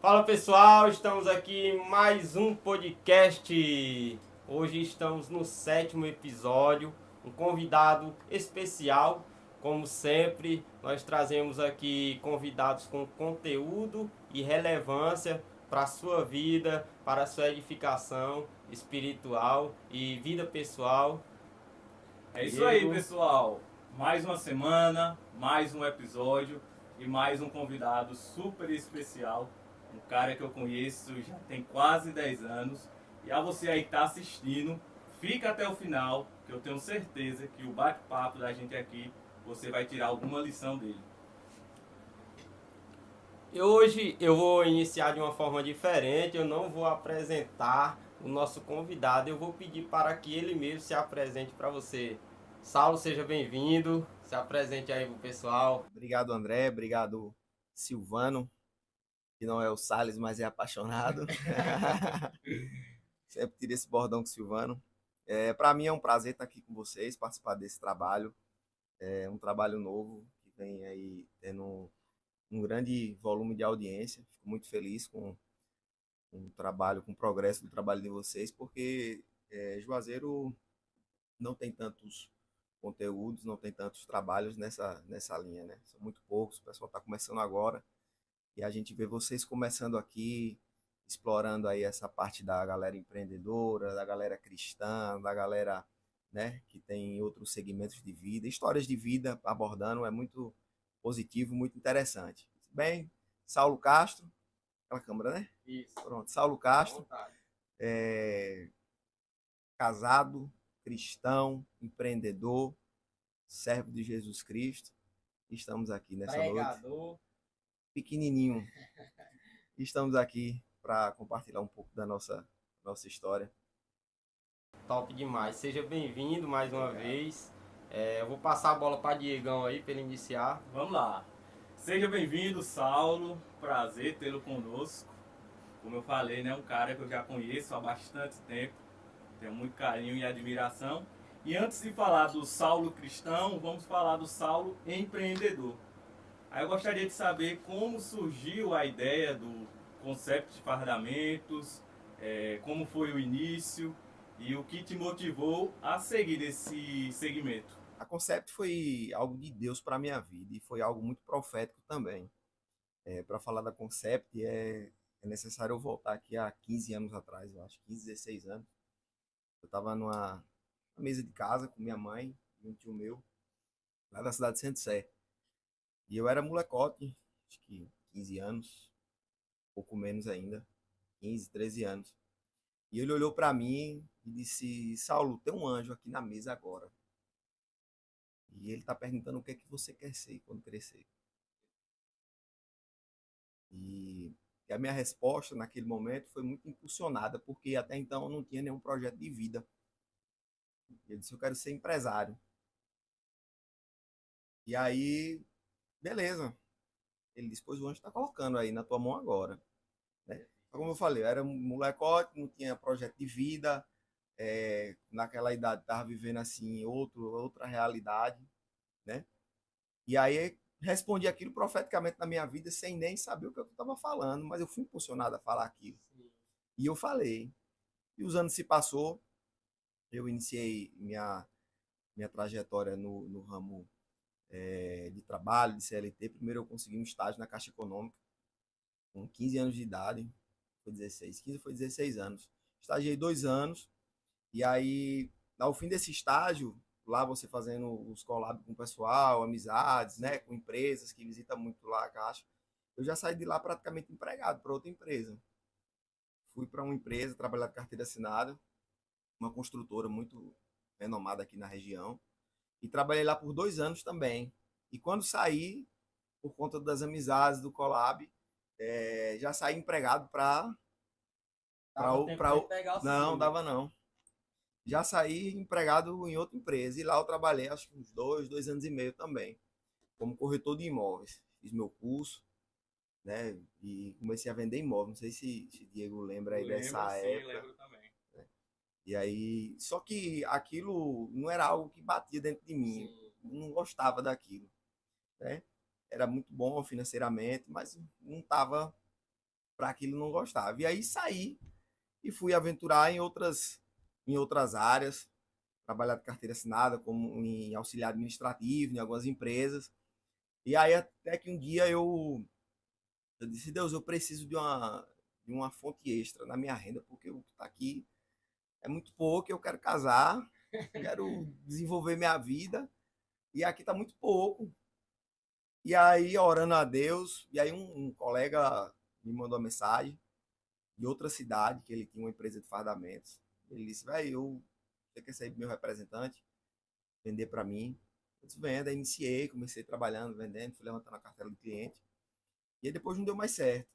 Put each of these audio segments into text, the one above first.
Fala pessoal, estamos aqui em mais um podcast. Hoje estamos no sétimo episódio, um convidado especial. Como sempre, nós trazemos aqui convidados com conteúdo e relevância para a sua vida, para a sua edificação espiritual e vida pessoal. É isso aí, Diego, pessoal. Mais uma semana, mais um episódio e mais um convidado super especial. Um cara que eu conheço já tem quase 10 anos. E a você aí que está assistindo, fica até o final, que eu tenho certeza que o bate-papo da gente aqui, você vai tirar alguma lição dele. hoje eu vou iniciar de uma forma diferente. Eu não vou apresentar o nosso convidado, eu vou pedir para que ele mesmo se apresente para você. Saulo, seja bem-vindo. Se apresente aí pro pessoal. Obrigado, André. Obrigado, Silvano, que não é o Salles, mas é apaixonado. Sempre tira esse bordão com o Silvano. Para mim é um prazer estar aqui com vocês, participar desse trabalho. É um trabalho novo que vem aí tendo um grande volume de audiência. Fico muito feliz com o trabalho, com o progresso do trabalho de vocês, porque Juazeiro não tem tantos conteúdos, não tem tantos trabalhos nessa linha, né? São muito poucos, o pessoal está começando agora. E a gente vê vocês começando aqui, explorando aí essa parte da galera empreendedora, da galera cristã, da galera, né, que tem outros segmentos de vida, histórias de vida abordando, é muito positivo, muito interessante. Bem, Saulo Castro, aquela câmera, né? Isso, Pronto, Saulo à Castro, vontade. é, casado, cristão, empreendedor, servo de Jesus Cristo. Estamos aqui nessa noite, Pregador. pequenininho. Estamos aqui para compartilhar um pouco da nossa história. Top demais. Seja bem-vindo mais uma vez. Eu vou passar a bola para Diegão aí para ele iniciar. Vamos lá. Seja bem-vindo, Saulo. Prazer tê-lo conosco. Como eu falei, né, um cara que eu já conheço há bastante tempo. Tenho muito carinho e admiração. E antes de falar do Saulo cristão, vamos falar do Saulo empreendedor. Aí eu gostaria de saber como surgiu a ideia do conceito de fardamentos, como foi o início e o que te motivou a seguir esse segmento. A Concept foi algo de Deus para minha vida e foi algo muito profético também. Para falar da Concept é necessário eu voltar aqui há 15 anos atrás, eu acho, 15, 16 anos. Eu estava numa mesa de casa com minha mãe e um tio meu, lá da cidade de Centro-Sé. E eu era molecote, acho que 15 anos, pouco menos ainda, 15, 13 anos. E ele olhou para mim e disse: Saulo, tem um anjo aqui na mesa agora. E ele está perguntando o que é que você quer ser quando crescer. E, e a minha resposta naquele momento foi muito impulsionada, porque até então eu não tinha nenhum projeto de vida. Ele disse: eu quero ser empresário. E aí, beleza. Ele disse: pois o anjo está colocando aí na tua mão agora. Né? Como eu falei, eu era um molecote, não tinha projeto de vida. Naquela idade estava vivendo assim outra realidade, né? E aí respondi aquilo profeticamente na minha vida sem nem saber o que eu estava falando, mas eu fui impulsionado a falar aquilo. E eu falei. E os anos se passou, eu iniciei minha trajetória no ramo de trabalho, de CLT. Primeiro eu consegui um estágio na Caixa Econômica, com 15 anos de idade, foi 16, 15 foi 16 anos. Estagiei 2 anos, e aí, ao fim desse estágio, lá você fazendo os collabs com o pessoal, amizades, né, com empresas que visitam muito lá a Caixa, eu já saí de lá praticamente empregado para outra empresa. Fui para uma empresa trabalhar de carteira assinada, uma construtora muito renomada aqui na região, e trabalhei lá por 2 anos também. E quando saí, por conta das amizades do Colab, já saí empregado para. Dava tempo de pegar o Não, seguro. dava não. Já saí empregado em outra empresa. E lá eu trabalhei acho que uns 2 anos e meio também, como corretor de imóveis. Fiz meu curso, né? E comecei a vender imóveis. Não sei se Diego lembra aí Lembro dessa sim, época. lembro também. E aí, só que aquilo não era algo que batia dentro de mim. Sim. Não gostava daquilo, né? Era muito bom financeiramente, mas não estava para aquilo não gostava. E aí saí e fui aventurar em outras áreas, trabalhar de carteira assinada, como em auxiliar administrativo, em algumas empresas. E aí até que um dia eu disse, Deus, eu preciso de uma fonte extra na minha renda, porque o que está aqui é muito pouco, eu quero casar, quero desenvolver minha vida, e aqui está muito pouco. E aí, orando a Deus, e aí um colega me mandou uma mensagem de outra cidade, que ele tinha uma empresa de fardamentos. Ele disse, velho, você quer ser meu representante? Vender para mim? Eu disse, venda, iniciei, comecei trabalhando, vendendo, fui levantando a cartela do cliente. E aí depois não deu mais certo.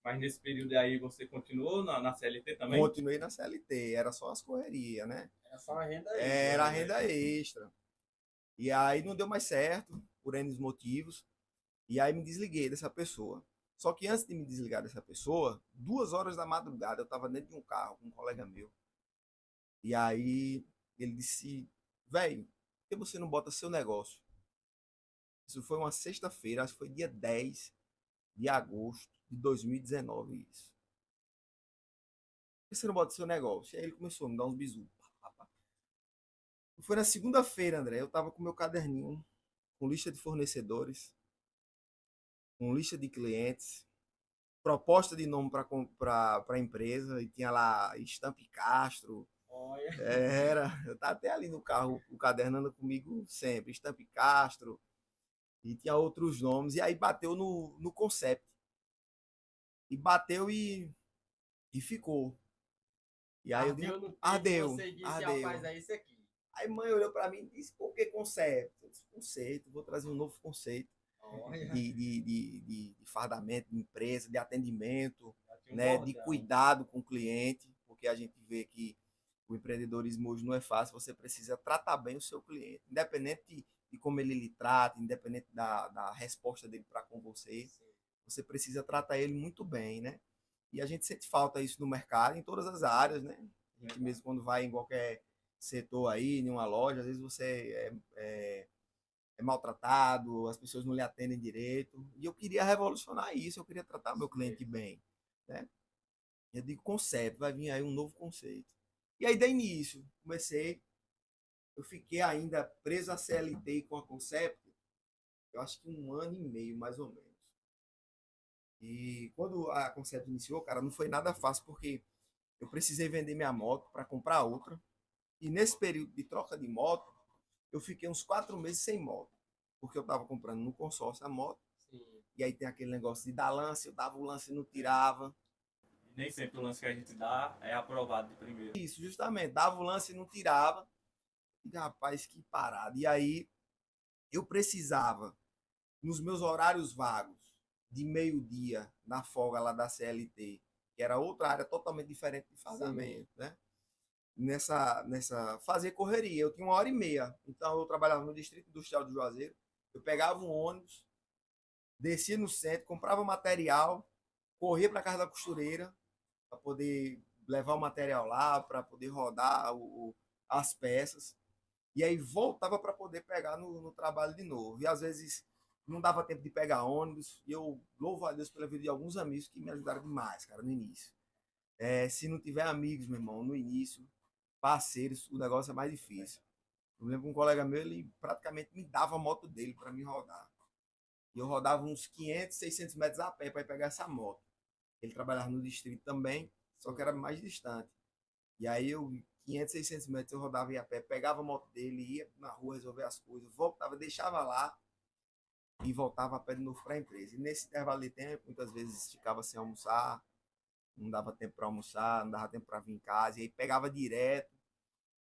Mas nesse período aí você continuou na CLT também? Continuei na CLT, era só as correrias, né? Era só a renda Era a renda extra. E aí não deu mais certo, por N motivos. E aí me desliguei dessa pessoa. Só que antes de me desligar dessa pessoa, 2 horas da madrugada, eu estava dentro de um carro com um colega meu. E aí ele disse, velho, por que você não bota seu negócio? Isso foi uma sexta-feira, acho que foi dia 10 de agosto de 2019 isso. Por que você não bota seu negócio? E aí ele começou a me dar uns bisus. Foi na segunda-feira, André, eu tava com meu caderninho, com lista de fornecedores, com lista de clientes, proposta de nome para a empresa, e tinha lá Estampe Castro. Olha. Eu tava até ali no carro, o caderno anda comigo sempre, Estampe Castro, e tinha outros nomes, e aí bateu no concept. E bateu e ficou. E aí eu digo, ardeu, Você disse, ardeu. rapaz, é isso aqui. Aí mãe olhou para mim e disse, por que conceito? Eu disse, conceito, vou trazer um novo conceito de fardamento, de empresa, de atendimento, né, de cuidado com o cliente, porque a gente vê que o empreendedorismo hoje não é fácil, você precisa tratar bem o seu cliente, independente de como ele lhe trata, independente da resposta dele para com você, você precisa tratar ele muito bem, né? E a gente sente falta isso no mercado, em todas as áreas, né? A gente mesmo quando vai em qualquer setor aí, em uma loja, às vezes você é maltratado, as pessoas não lhe atendem direito. E eu queria revolucionar isso, eu queria tratar meu cliente bem, né? Eu digo, conceito, vai vir aí um novo conceito. E aí, dei início, eu fiquei ainda preso a CLT com a Concept, eu acho que 1 ano e meio, mais ou menos. E quando a Concept iniciou, cara, não foi nada fácil, porque eu precisei vender minha moto para comprar outra. E nesse período de troca de moto, eu fiquei uns 4 meses sem moto, porque eu estava comprando no consórcio a moto. Sim. E aí tem aquele negócio de dar lance, eu dava o lance e não tirava. E nem sempre o lance que a gente dá é aprovado de primeira. Isso, justamente, dava o lance e não tirava. E rapaz, que parada. E aí eu precisava, nos meus horários vagos, de meio-dia, na folga lá da CLT, que era outra área totalmente diferente de fardamento, né? Nessa fazer correria. Eu tinha 1 hora e meia. Então eu trabalhava no Distrito Industrial de Juazeiro. Eu pegava um ônibus, descia no centro, comprava material, corria para a casa da costureira para poder levar o material lá, para poder rodar as peças. E aí voltava para poder pegar no trabalho de novo. E às vezes não dava tempo de pegar ônibus. E eu louvo a Deus pela vida de alguns amigos que me ajudaram demais, cara, no início. Se não tiver amigos, meu irmão, no início, parceiros, o negócio é mais difícil. Eu lembro que um colega meu, ele praticamente me dava a moto dele para me rodar. E eu rodava uns 500, 600 metros a pé para ir pegar essa moto. Ele trabalhava no distrito também, só que era mais distante. E aí 500, 600 metros eu rodava e a pé, pegava a moto dele, ia na rua resolver as coisas, voltava, deixava lá e voltava a pé de novo para a empresa. E nesse intervalo de tempo, muitas vezes ficava sem almoçar, não dava tempo para almoçar, não dava tempo para vir em casa, e aí pegava direto,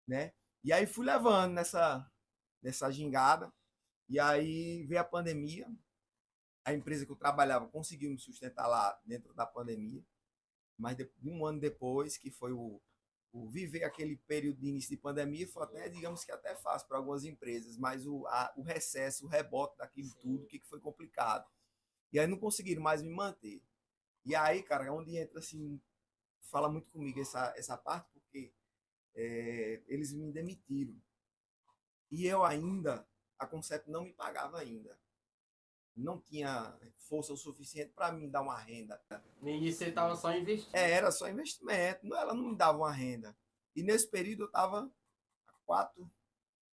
né? E aí fui levando nessa gingada, e aí veio a pandemia, a empresa que eu trabalhava conseguiu me sustentar lá dentro da pandemia, mas um ano depois, que foi o viver aquele período de início de pandemia, foi até, digamos que até fácil para algumas empresas, mas o recesso, o rebote daquilo tudo, que foi complicado. E aí não conseguiram mais me manter. E aí, cara, é onde entra assim, fala muito comigo essa parte, porque eles me demitiram. E eu ainda, a Concept não me pagava ainda. não tinha força o suficiente para me dar uma renda. No início você estava só investindo. Era só investimento, ela não me dava uma renda. E nesse período eu estava há 4,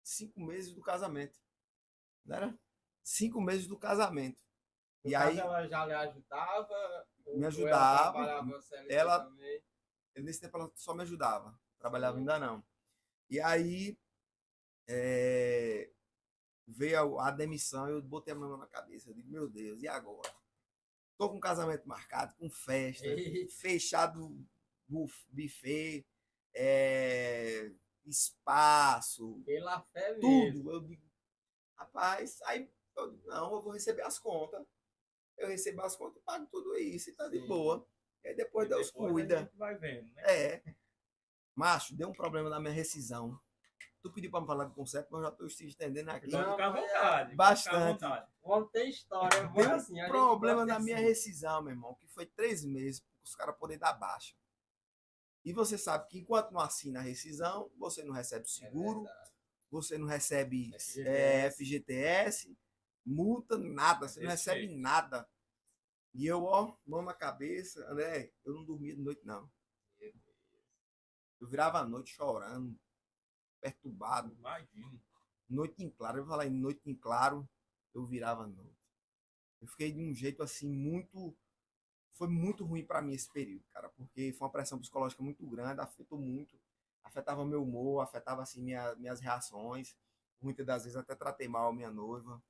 5 meses do casamento. Não era? 5 meses do casamento. No E caso, aí ela já lhe ajudava? me Ou ajudava. ela trabalhava CLT Ela, também? nesse tempo ela só me ajudava. Trabalhava Sim. ainda não. E aí veio a demissão, eu botei a mão na cabeça. Eu digo, meu Deus, e agora? Tô com casamento marcado, com festa, Eita. fechado buffet, espaço, Pela fé mesmo. tudo. Eu digo, rapaz, aí eu digo, não, eu vou receber as contas. Eu recebo as contas e pago tudo isso e tá de Sim. boa. E aí depois E Deus depois a cuida. gente vai vendo, né? É. Macho, deu um problema na minha rescisão. Tu pediu pra me falar de conceito, mas eu já tô se estendendo aqui. Pode Não, ficar à mas vontade. bastante. Pode ficar à vontade. O homem tem história, foi Deu assim. A gente problema gosta na minha assim. rescisão, meu irmão, que foi 3 meses para os caras poderem dar baixa. E você sabe que enquanto não assina a rescisão, você não recebe seguro, verdade. você não recebe FGTS. FGTS, multa, nada, você não Desse recebe jeito. nada. E eu, ó, mão na cabeça, André, eu não dormia de noite, não. Eu virava a noite chorando, perturbado. Imagino. Noite em claro, eu vou falar em noite em claro, eu virava a noite. Eu fiquei de um jeito assim muito. Foi muito ruim para mim esse período, cara, porque foi uma pressão psicológica muito grande, afetou muito, afetava meu humor, afetava assim minhas reações. Muitas das vezes até tratei mal a minha noiva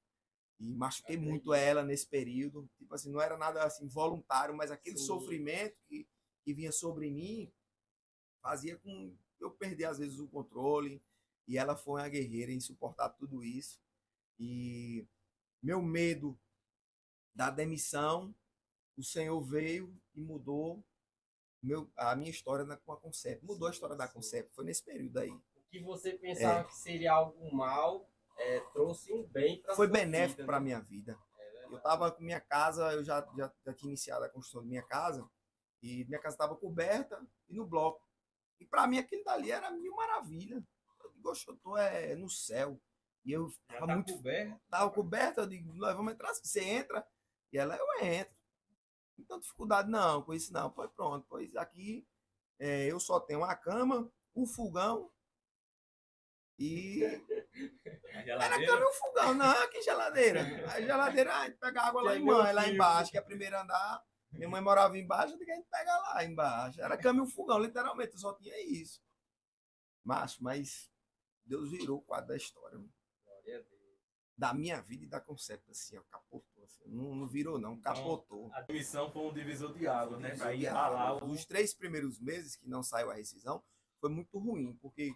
e machuquei muito ela nesse período. Tipo assim, não era nada assim voluntário, mas aquele Sim. sofrimento que vinha sobre mim fazia com eu perder às vezes o controle. E ela foi uma guerreira em suportar tudo isso. E meu medo da demissão, o Senhor veio e mudou a minha história com a Concept. Mudou a história da Concept. Foi nesse período aí. O que você pensava que seria algo mal, trouxe um bem para Foi sua benéfico vida, para a né? minha vida. Eu estava com minha casa, eu já tinha iniciado a construção de minha casa. E minha casa estava coberta e no bloco. E para mim aquilo dali era mil maravilha. Eu digo, "Oxe, eu tô no céu." E eu Já estava tá muito. coberto. Tava coberta, eu digo, nós vamos entrar. Você entra. E ela, eu entro. Não tem dificuldade não com isso não. Pois pronto, pois aqui eu só tenho a cama, o fogão e. A Era a cama e geladeira. o fogão, não, que geladeira. A geladeira, a gente pega água lá Que é em meu mãe, lá filho. embaixo, que é o primeiro andar. Minha mãe morava embaixo, eu digo, a gente pega lá embaixo. Era a cama e o fogão, literalmente, eu só tinha isso. Mas Deus virou o quadro da história. Mano. Glória a Deus. Da minha vida e da Concept, assim, ó, capotou. Assim. Não virou, não, Então, capotou. a demissão foi um divisor de água, né? Pra ir E ralar o... os 3 primeiros meses que não saiu a rescisão foi muito ruim, porque,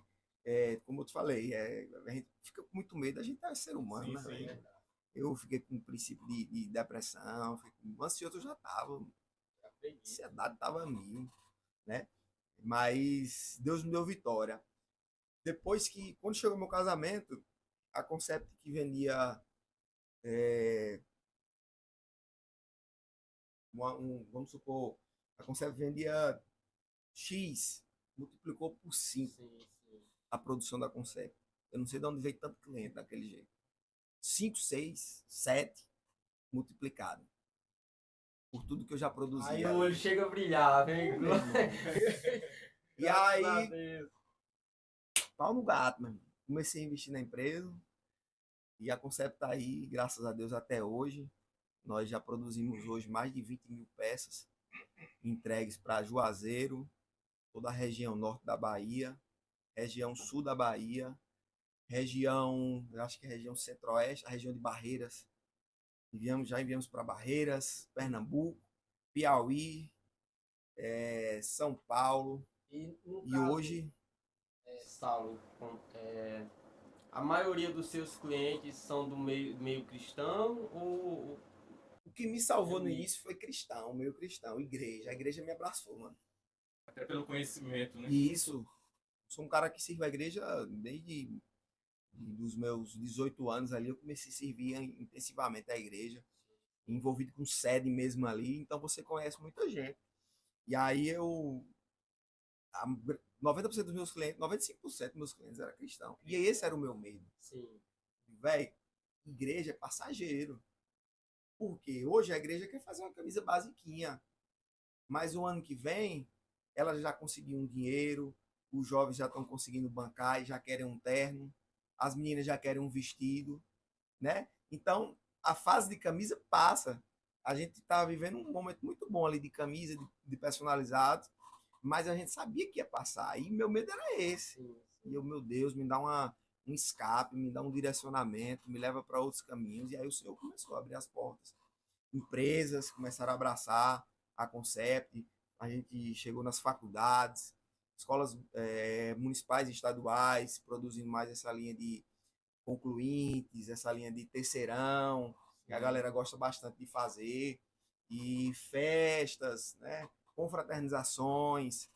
como eu te falei, a gente fica com muito medo, a gente é ser humano, Sim, né? sim. Velho? Eu fiquei com um princípio de depressão, ansioso eu já estava, ansiedade estava mil, né? Mas Deus me deu vitória. Depois que, quando chegou meu casamento, a Concept que vendia vamos supor, a Concept vendia X, multiplicou por 5 Sim, sim. a produção da Concept. Eu não sei de onde veio tanto cliente daquele jeito. 5, 6, 7 multiplicado. Por tudo que eu já produzia. Aí o olho chega a brilhar, vem. Meu irmão. E Graças a aí, Deus. pau no gato, meu irmão. Comecei a investir na empresa. E a Concept tá aí, graças a Deus, até hoje. Nós já produzimos hoje mais de 20 mil peças entregues para Juazeiro, toda a região norte da Bahia, região sul da Bahia, região, eu acho que é região centro-oeste, a região de Barreiras. Já enviamos para Barreiras, Pernambuco, Piauí, São Paulo. E, no E caso, hoje, Saulo, a maioria dos seus clientes são do meio cristão ou o que me salvou no início foi cristão, meio cristão, igreja. A igreja me abraçou, mano. Até pelo conhecimento, né? E isso, sou um cara que sirvo a igreja desde dos meus 18 anos ali, eu comecei a servir intensivamente a igreja, envolvido com sede mesmo ali, então você conhece muita gente. E aí 90% dos meus clientes, 95% dos meus clientes eram cristãos. E esse era o meu medo. sim, Véi, igreja é passageiro. Porque hoje a igreja quer fazer uma camisa basiquinha, mas o ano que vem ela já conseguiu um dinheiro, os jovens já estão conseguindo bancar e já querem um terno, as meninas já querem um vestido, né? Então, a fase de camisa passa. A gente está vivendo um momento muito bom ali de camisa, de personalizados, mas a gente sabia que ia passar. E meu medo era esse. Sim, E eu, meu Deus, me dá um escape, me dá um direcionamento, me leva para outros caminhos. E aí o Senhor começou a abrir as portas. Empresas começaram a abraçar a Concept, a gente chegou nas faculdades, escolas municipais e estaduais, produzindo mais essa linha de concluintes, essa linha de terceirão, que a galera gosta bastante de fazer, e festas, né? Confraternizações.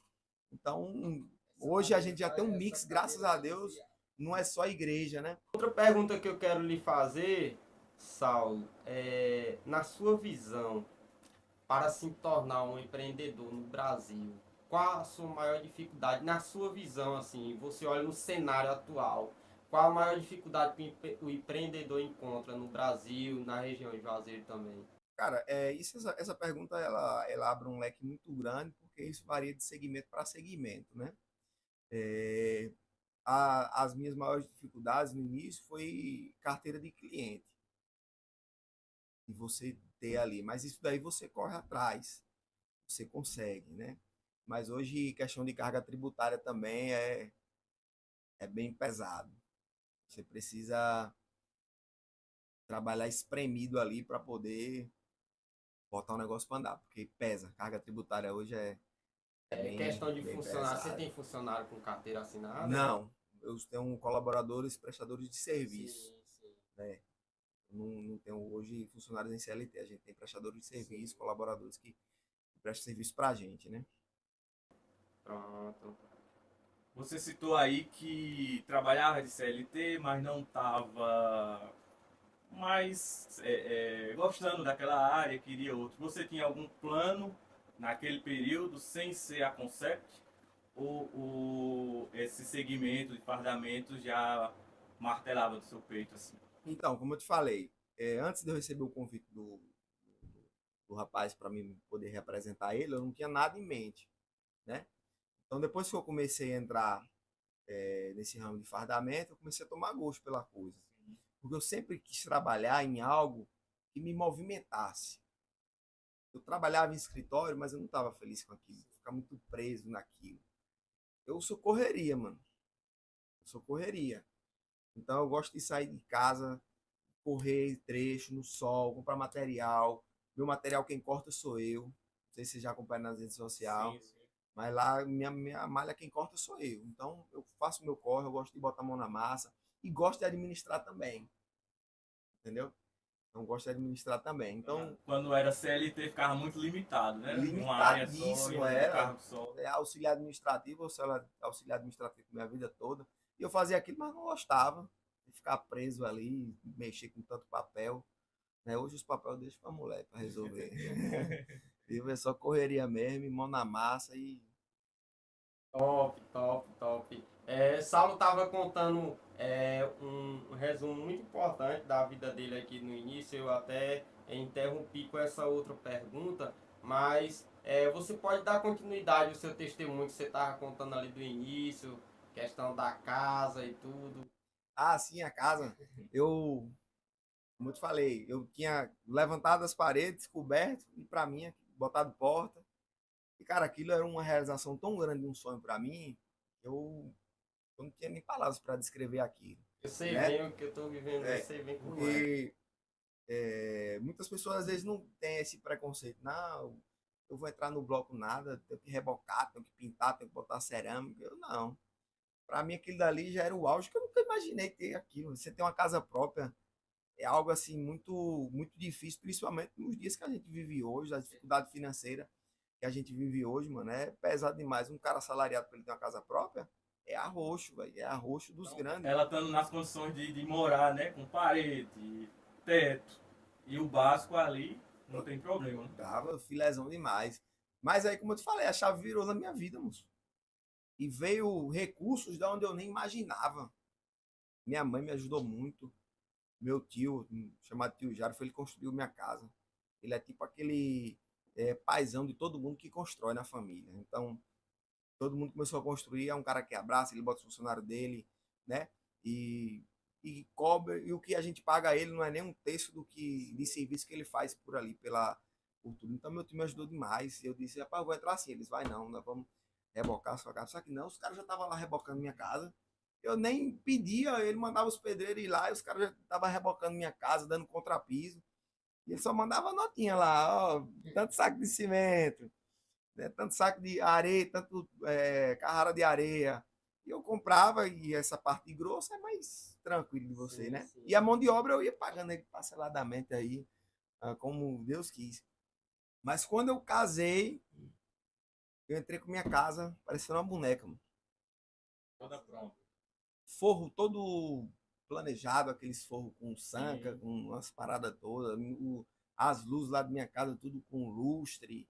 Então, hoje a gente já tem um mix, graças a Deus, não é só igreja, né? Outra pergunta que eu quero lhe fazer, Saulo, na sua visão, para se tornar um empreendedor no Brasil, qual a sua maior dificuldade, na sua visão, assim, você olha no cenário atual, qual a maior dificuldade que o empreendedor encontra no Brasil, na região de Juazeiro também? Cara, essa pergunta ela abre um leque muito grande, porque isso varia de segmento para segmento, né? É, as minhas maiores dificuldades no início foi carteira de cliente, e você ter ali, mas isso daí você corre atrás, você consegue, né? Mas hoje questão de carga tributária também é bem pesado. Você precisa trabalhar espremido ali para poder botar o negócio para andar, porque pesa. Carga tributária hoje é É questão de bem funcionário, você pesada. tem funcionário com carteira assinada? Não, eu tenho colaboradores, prestadores de serviço, Sim, sim. né? Não tenho hoje funcionários em CLT, a gente tem prestadores de serviço, Sim. colaboradores que prestam serviço para a gente, né? Pronto. Você citou aí que trabalhava de CLT, mas não estava mais gostando daquela área, queria outro. Você tinha algum plano naquele período sem ser a Concept? Ou esse segmento de fardamento já martelava no seu peito assim? Então, como eu te falei, antes de eu receber o convite do rapaz para mim poder representar ele, eu não tinha nada em mente, né? Então, depois que eu comecei a entrar nesse ramo de fardamento, eu comecei a tomar gosto pela coisa. Porque eu sempre quis trabalhar em algo que me movimentasse. Eu trabalhava em escritório, mas eu não estava feliz com aquilo. Ficar muito preso naquilo. Eu socorreria, mano. Eu socorreria. Então, eu gosto de sair de casa, correr trecho no sol, comprar material. Meu material quem corta sou eu. Não sei se você já acompanha nas redes sociais. Sim, sim. Mas lá, minha malha quem corta sou eu. Então, eu faço meu corre, eu gosto de botar a mão na massa. E gosto de administrar também. Entendeu? Então, gosto de administrar também. Então, Quando era CLT ficava muito limitado, né? Em uma área só, em limitadíssimo um era. cargo só. Auxiliar administrativo, auxiliar administrativo minha vida toda. E eu fazia aquilo, mas não gostava de ficar preso ali, mexer com tanto papel. Né? Hoje os papéis eu deixo pra mulher para resolver. Eu só correria mesmo, mão na massa e. Top, top, top. Saulo estava contando um resumo muito importante da vida dele aqui no início. Eu até interrompi com essa outra pergunta, mas você pode dar continuidade ao seu testemunho que você estava contando ali do início, questão da casa e tudo. Ah, sim, a casa. Como eu te falei, eu tinha levantado as paredes, coberto, e para mim, botado porta. E, cara, aquilo era uma realização tão grande, um sonho para mim, eu não tinha nem palavras para descrever aquilo, Eu sei né? bem o que eu estou vivendo, eu sei bem como é. Porque muitas pessoas às vezes não têm esse preconceito. Não, eu vou entrar no bloco nada, tenho que rebocar, tenho que pintar, tenho que botar cerâmica. Eu não. Para mim aquilo dali já era o auge, que eu nunca imaginei ter aquilo. Você ter uma casa própria é algo assim muito muito difícil, principalmente nos dias que a gente vive hoje, a dificuldade financeira que a gente vive hoje, mano, é pesado demais. Um cara assalariado para ele ter uma casa própria é arroxo, velho, é arroxo dos Então, grandes. ela estando nas condições de morar, né? Com parede, teto e o básico ali, não tem problema, né? Tava filézão demais. Mas aí, como eu te falei, a chave virou na minha vida, moço. E veio recursos de onde eu nem imaginava. Minha mãe me ajudou muito. meu tio, chamado tio Jário, foi ele que construiu minha casa. Ele é tipo aquele paizão de todo mundo que constrói na família. Então, todo mundo começou a construir, é um cara que abraça, ele bota o funcionário dele, né? E, e cobra, e o que a gente paga a ele não é nem um terço do que de serviço que ele faz por ali, por tudo. Então, meu time me ajudou demais. Eu disse, rapaz, eu vou entrar assim. Eles, vai não, nós vamos rebocar a sua casa. Só que não, os caras já estavam lá rebocando minha casa. Eu nem pedia, ele mandava os pedreiros ir lá e os caras já estavam rebocando minha casa, dando contrapiso. E ele só mandava notinha lá, ó, tanto saco de cimento, né, tanto saco de areia, tanto carrara de areia. E eu comprava, e essa parte grossa é mais tranquilo de você, Sim, né? sim. E a mão de obra eu ia pagando ele parceladamente aí, como Deus quis. Mas quando eu casei, eu entrei com minha casa parecendo uma boneca, mano. Toda pronta. Forro todo planejado, aqueles forros com sanca, Sim. com umas paradas todas, as luzes lá da minha casa, tudo com lustre,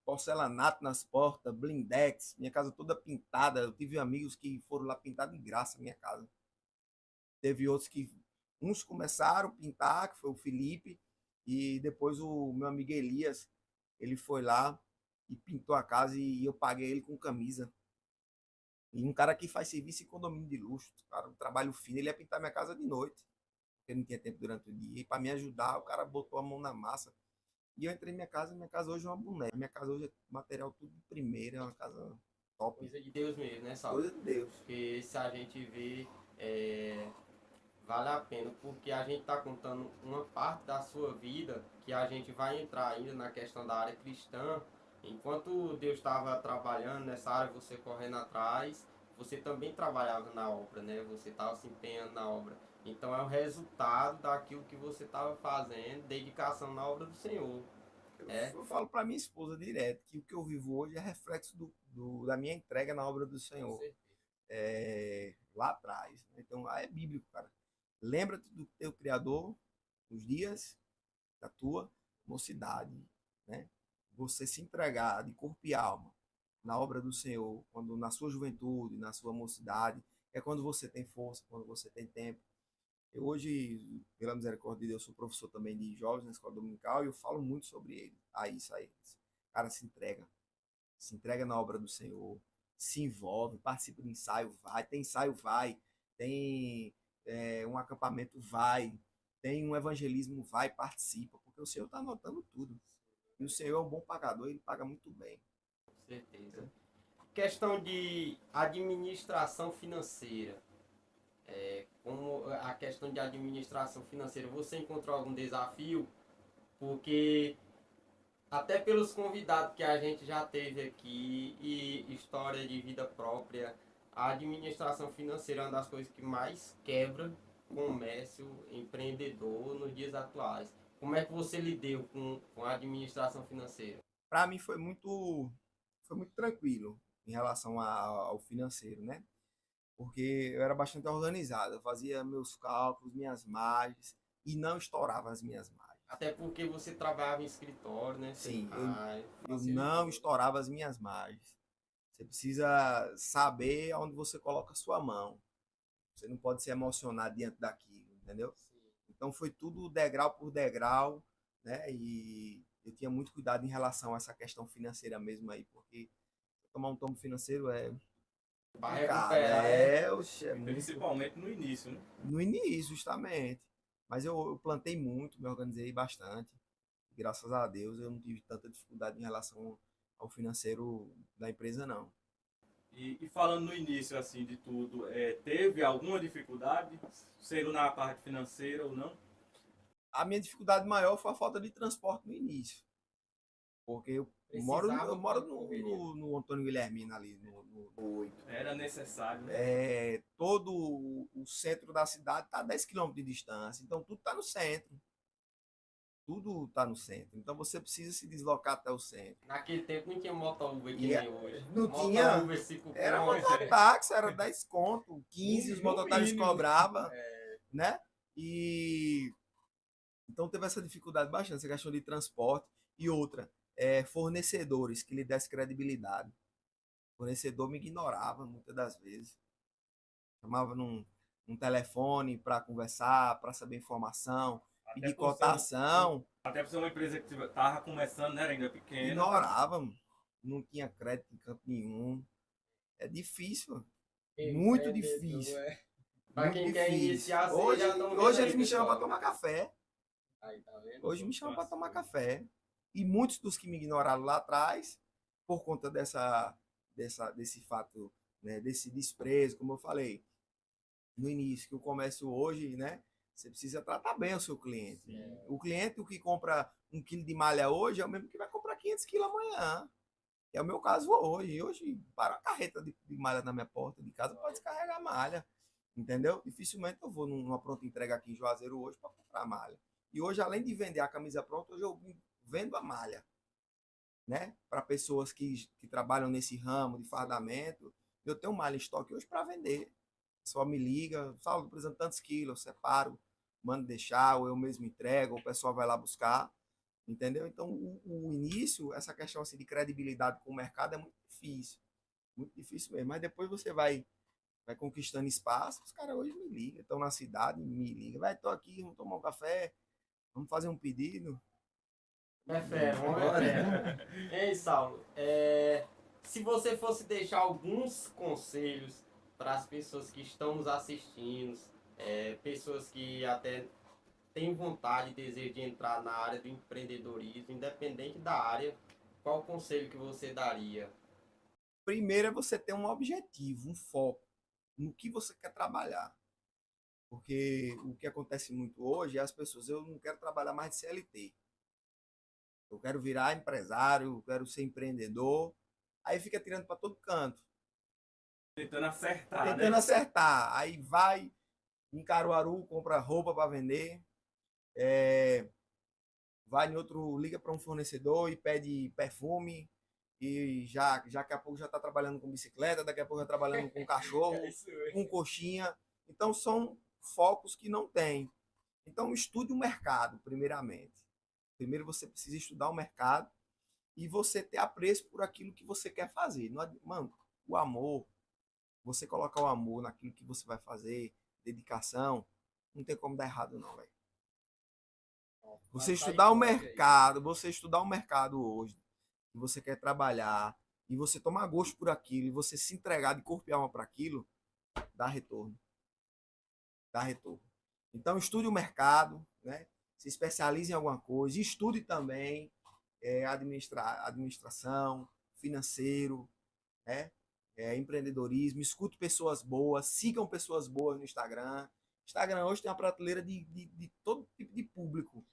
porcelanato nas portas, blindex, minha casa toda pintada. Eu tive amigos que foram lá pintar de graça a minha casa. Teve outros que uns começaram a pintar, que foi o Felipe, e depois o meu amigo Elias, ele foi lá e pintou a casa e eu paguei ele com camisa. E um cara que faz serviço em condomínio de luxo, cara, um trabalho fino, ele ia pintar minha casa de noite, porque não tinha tempo durante o dia. E para me ajudar, o cara botou a mão na massa. E eu entrei em minha casa hoje é uma boneca. Minha casa hoje é material tudo de primeira, é uma casa top. Coisa de Deus mesmo, né, Saulo? Coisa de Deus. Porque se a gente vê, vale a pena, porque a gente está contando uma parte da sua vida que a gente vai entrar ainda na questão da área cristã. Enquanto Deus estava trabalhando nessa área, você correndo atrás, você também trabalhava na obra, né? Você estava se empenhando na obra. Então é o resultado daquilo que você estava fazendo, dedicação na obra do Senhor. Eu falo para minha esposa direto que o que eu vivo hoje é reflexo da minha entrega na obra do Senhor. Lá atrás. Então, é bíblico, cara. Lembra-te do teu Criador nos dias da tua mocidade, né? Você se entregar de corpo e alma na obra do Senhor, quando na sua juventude, na sua mocidade, é quando você tem força, quando você tem tempo. Eu hoje, pela misericórdia de Deus, sou professor também de jovens na escola dominical e eu falo muito sobre ele. Isso aí. Cara, se entrega na obra do Senhor, se envolve, participa de ensaio, vai, tem um acampamento, vai, tem um evangelismo, vai, participa, porque o Senhor está anotando tudo. E o Senhor é um bom pagador, ele paga muito bem. Com certeza. Questão de administração financeira. Como a questão de administração financeira, você encontrou algum desafio? Porque até pelos convidados que a gente já teve aqui e história de vida própria, a administração financeira é uma das coisas que mais quebra comércio, empreendedor nos dias atuais. Como é que você lidou com a administração financeira? Para mim foi muito tranquilo em relação ao financeiro, né? Porque eu era bastante organizado, eu fazia meus cálculos, minhas margens e não estourava as minhas margens. Até porque você trabalhava em escritório, né? Sim, eu Facilitou. não estourava as minhas margens. Você precisa saber onde você coloca a sua mão. Você não pode se emocionar diante daquilo, entendeu? Sim. Então foi tudo degrau por degrau, né? E eu tinha muito cuidado em relação a essa questão financeira mesmo aí, porque tomar um tombo financeiro Para cara, recuperar, Principalmente no início, né? no início, justamente. Mas eu plantei muito, me organizei bastante. Graças a Deus eu não tive tanta dificuldade em relação ao financeiro da empresa, não. E falando no início assim de tudo, teve alguma dificuldade, sendo na parte financeira ou não? A minha dificuldade maior foi a falta de transporte no início. Porque eu moro no Antônio Guilhermina ali, no 8. Era necessário, né? Todo o centro da cidade está a 10 quilômetros de distância, então tudo está no centro. Tudo está no centro. Então você precisa se deslocar até o centro. naquele tempo não tinha moto-Uber que E nem hoje. não tinha. Moto-Uber 5 Era pontos. mototáxi, era 10 conto, 15 os No mototáxis mínimo. cobravam, né? E então teve essa dificuldade bastante, essa questão de transporte. E outra, fornecedores que lhe dessem credibilidade. O fornecedor me ignorava muitas das vezes. Chamava num. um telefone para conversar, para saber informação, Até pedir por ser cotação. até por ser uma empresa que tava começando, né? Era ainda pequena. Ignorava, não tinha crédito em canto nenhum. É difícil, muito Empreendedor, difícil. Pra Muito quem quer difícil. iniciar, vocês Hoje, já estão vendo hoje aí, eles me chamam para pessoal. tomar café. Aí, tá vendo? Hoje me chamam para tomar café. E muitos dos que me ignoraram lá atrás, por conta desse fato, né, desse desprezo, como eu falei no início, que o comércio hoje, né, você precisa tratar bem o seu cliente. O cliente, o que compra 1 quilo de malha hoje, é o mesmo que vai comprar 500 quilos amanhã. É o meu caso hoje. Hoje, para a carreta de malha na minha porta de casa, pode descarregar a malha. Entendeu? Dificilmente eu vou numa pronta entrega aqui em Juazeiro hoje para comprar malha. E hoje, além de vender a camisa pronta, hoje eu vendo a malha. Né? Para pessoas que trabalham nesse ramo de fardamento, eu tenho malha em estoque hoje para vender. Só me liga, Saulo, precisando de tantos quilos, eu separo, mando deixar, ou eu mesmo entrego, ou o pessoal vai lá buscar. Entendeu? Então, o início, essa questão assim, de credibilidade com o mercado é muito difícil mesmo. Mas depois você vai conquistando espaço. Os caras hoje me ligam, estão na cidade, me ligam. Vai, tô aqui, vamos tomar um café, vamos fazer um pedido. É fera, homem é fera. Ei, Saulo, se você fosse deixar alguns conselhos para as pessoas que estão nos assistindo, pessoas que até têm vontade e desejo de entrar na área do empreendedorismo, independente da área, qual o conselho que você daria? Primeiro é você ter um objetivo, um foco no que você quer trabalhar. Porque o que acontece muito hoje é as pessoas, eu não quero trabalhar mais de CLT. Eu quero virar empresário, eu quero ser empreendedor. Aí fica tirando para todo canto. Tentando acertar, Tentando né? acertar. Aí vai em Caruaru, compra roupa para vender. Vai em outro, liga para um fornecedor e pede perfume. E já daqui a pouco já está trabalhando com bicicleta, daqui a pouco já trabalhando com cachorro, com coxinha. Então são focos que não tem. Então estude o mercado, primeiramente. Primeiro você precisa estudar o mercado e você ter apreço por aquilo que você quer fazer. Mano, o amor, você colocar o amor naquilo que você vai fazer, dedicação, não tem como dar errado não, velho. Você estudar o mercado hoje, que você quer trabalhar, e você tomar gosto por aquilo, e você se entregar de corpo e alma para aquilo, dá retorno. Dá retorno. Então estude o mercado, né? Se especialize em alguma coisa, estude também administração, financeiro, né? Empreendedorismo, escute pessoas boas, sigam pessoas boas no Instagram. Instagram hoje tem uma prateleira de todo tipo de público.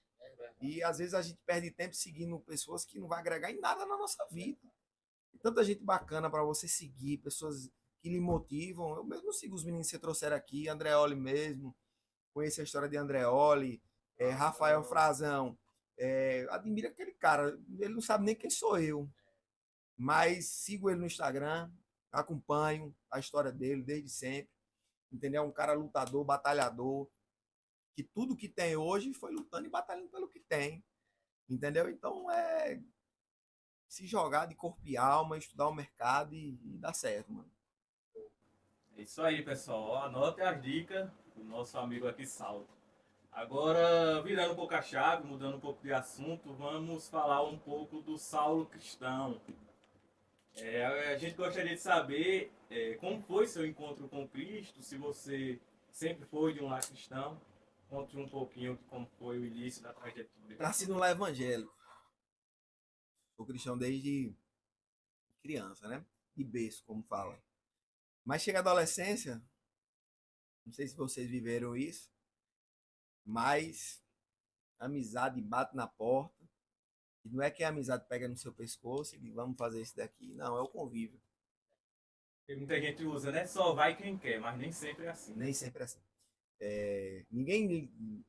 E às vezes a gente perde tempo seguindo pessoas que não vai agregar em nada na nossa vida. Tem tanta gente bacana para você seguir, pessoas que lhe motivam. Eu mesmo sigo os meninos que você trouxeram aqui, Andreoli mesmo, conheço a história de Andreoli, Rafael Frazão. Admiro aquele cara, ele não sabe nem quem sou eu, mas sigo ele no Instagram, acompanho a história dele desde sempre. Entendeu? É um cara lutador, batalhador, que tudo que tem hoje foi lutando e batalhando pelo que tem. Entendeu? Então se jogar de corpo e alma, estudar o mercado e dar certo, mano. É isso aí, pessoal. Anote as dicas do nosso amigo aqui, Saulo. Agora, virando um pouco a chave, mudando um pouco de assunto, vamos falar um pouco do Saulo cristão. A gente gostaria de saber como foi seu encontro com Cristo, se você sempre foi de um lar cristão. Conte um pouquinho de como foi o início da trajetória. Nasci no lar evangélico. Sou cristão desde criança, né? De berço, como fala. Mas chega a adolescência, não sei se vocês viveram isso, mas a amizade bate na porta. E não é que a amizade pega no seu pescoço e diz, vamos fazer isso daqui. Não, é o convívio. Porque muita gente usa, né? Só vai quem quer, mas nem sempre é assim. Nem sempre é assim. Ninguém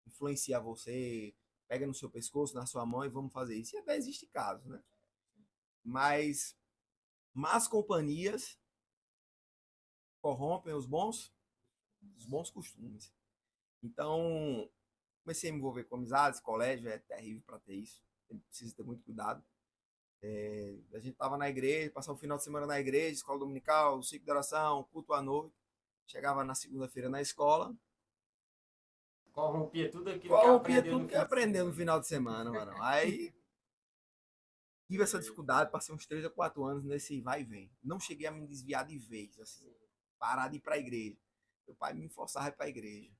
influencia você, pega no seu pescoço, na sua mão e vamos fazer isso. E até existe casos, né? Mas más companhias corrompem os bons costumes. Então, comecei a me envolver com amizades, colégio, é terrível para ter isso. Precisa ter muito cuidado. A gente tava na igreja, passar o final de semana na igreja, escola dominical, ciclo de oração, culto à noite. Chegava na segunda-feira na escola, Corrompia tudo aquilo que corrompia aprendeu tudo no que fim de aprendeu no semana. final de semana, mano. Aí tive essa dificuldade, passei uns 3 a 4 anos nesse vai e vem. Não cheguei a me desviar de vez, assim, parar de ir para a igreja. Meu pai me forçava a ir para a igreja.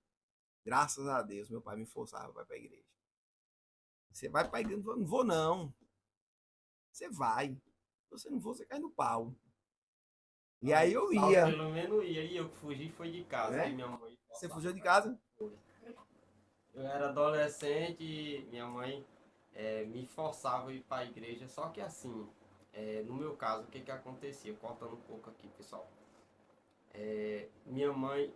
Graças a Deus, meu pai me forçava para ir para a igreja. Você vai para a igreja? Não vou, não. Você vai. Se você não for, você cai no pau. E aí eu Saulo ia, pelo menos ia. E eu que fugi foi de casa. Aí né? minha mãe Você forçava. fugiu de casa? Eu era adolescente e minha mãe me forçava a ir para a igreja. Só que assim, no meu caso, o que que acontecia? Cortando um pouco aqui, pessoal. Minha mãe,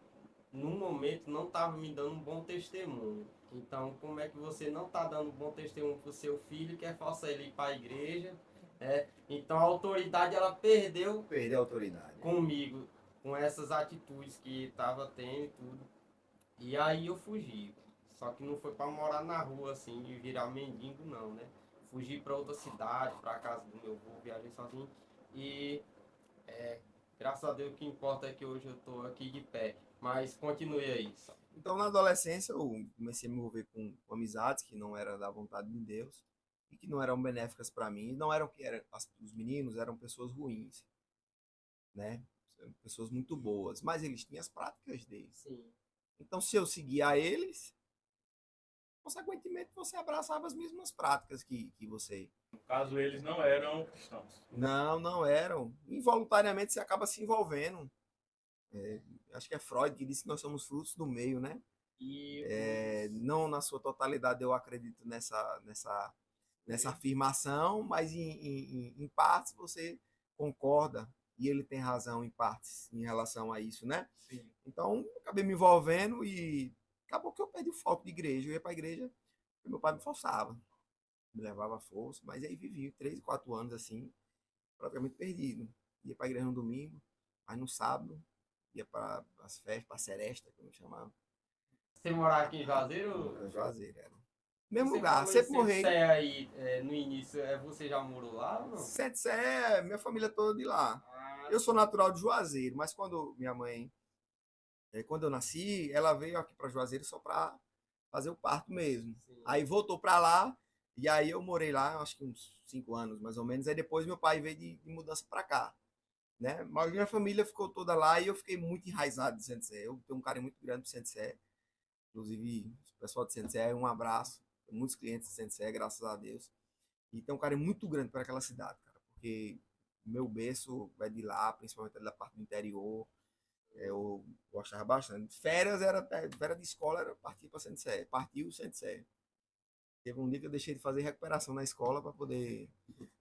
no momento, não estava me dando um bom testemunho. Então, como é que você não está dando um bom testemunho para o seu filho, quer forçar ele a ir para a igreja? Então, a autoridade, ela perdeu Perder a autoridade. comigo, com essas atitudes que estava tendo e tudo. E aí eu fugi. Só que não foi para morar na rua assim e virar mendigo não, né? Fugi para outra cidade, para casa do meu avô, viajei sozinho e graças a Deus o que importa é que hoje eu tô aqui de pé. Mas continue aí. Então, na adolescência, eu comecei a me envolver com amizades que não eram da vontade de Deus e que não eram benéficas para mim. Não eram que eram os meninos eram pessoas ruins, né? Pessoas muito boas, mas eles tinham as práticas deles. Sim. Então, se eu seguia eles, consequentemente você abraçava as mesmas práticas que você. No caso, eles não eram cristãos. Não eram. Involuntariamente você acaba se envolvendo. Acho que é Freud que disse que nós somos frutos do meio, né? E Não na sua totalidade eu acredito nessa afirmação, mas em partes você concorda e ele tem razão em partes em relação a isso, né? Sim. Então, acabei me envolvendo e acabou que eu perdi o foco de igreja. Eu ia para a igreja, meu pai me forçava, me levava à força, mas aí vivi 3, 4 anos assim, praticamente perdido. Ia para a igreja no domingo, aí no sábado ia para as festas, para a seresta, como chamava. você morar aqui em Juazeiro? Era Juazeiro, era. Mesmo Você lugar, falou em sempre morrei. Centro-Sé aí no início, você já morou lá ou não? Sete minha família toda de lá. Ah, Eu sou natural de Juazeiro, mas quando minha mãe, quando eu nasci, ela veio aqui para Juazeiro só para fazer o parto mesmo. sim. Aí voltou para lá e aí eu morei lá, acho que uns 5 anos mais ou menos. Aí depois meu pai veio de mudança para cá, né? Mas minha família ficou toda lá e eu fiquei muito enraizado de Centro-Sé. Eu tenho um carinho muito grande por Centro-Sé. Inclusive, o pessoal de Centro-Sé, um abraço. Tem muitos clientes de Centro-Sé, graças a Deus. E tem um carinho muito grande para aquela cidade, cara, porque meu berço é de lá, principalmente da parte do interior. Eu gostava bastante. Férias de escola, era partir para Centro-Sé. Partiu o Centro-Sé. Teve um dia que eu deixei de fazer recuperação na escola para poder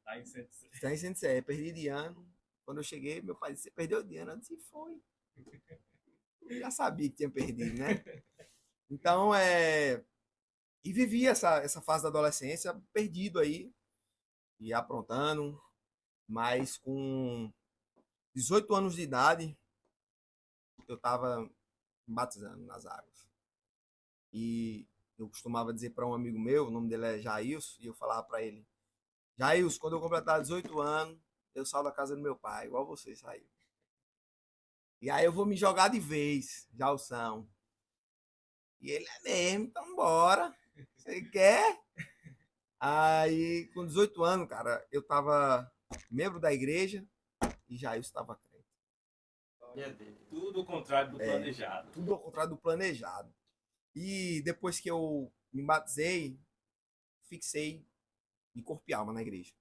Tá em Centro. estar em Centro-Sé. Perdi de ano. Quando eu cheguei, meu pai disse: Você perdeu de ano? Eu disse: Foi. Eu já sabia que tinha perdido, né? Então, e vivi essa fase da adolescência perdido aí, e aprontando, mas com 18 anos de idade, eu estava batizando nas águas. E eu costumava dizer para um amigo meu, o nome dele é Jailson, e eu falava para ele: Jailson, quando eu completar 18 anos, eu saio da casa do meu pai, igual você saiu. E aí eu vou me jogar de vez, Jalção. E ele é mesmo, então bora. Você quer? Aí, com 18 anos, cara, eu tava membro da igreja e Jailson estava crente. Meu Deus. Tudo o contrário do planejado. Tudo ao contrário do planejado. E depois que eu me batizei, fixei de corpo e alma na igreja.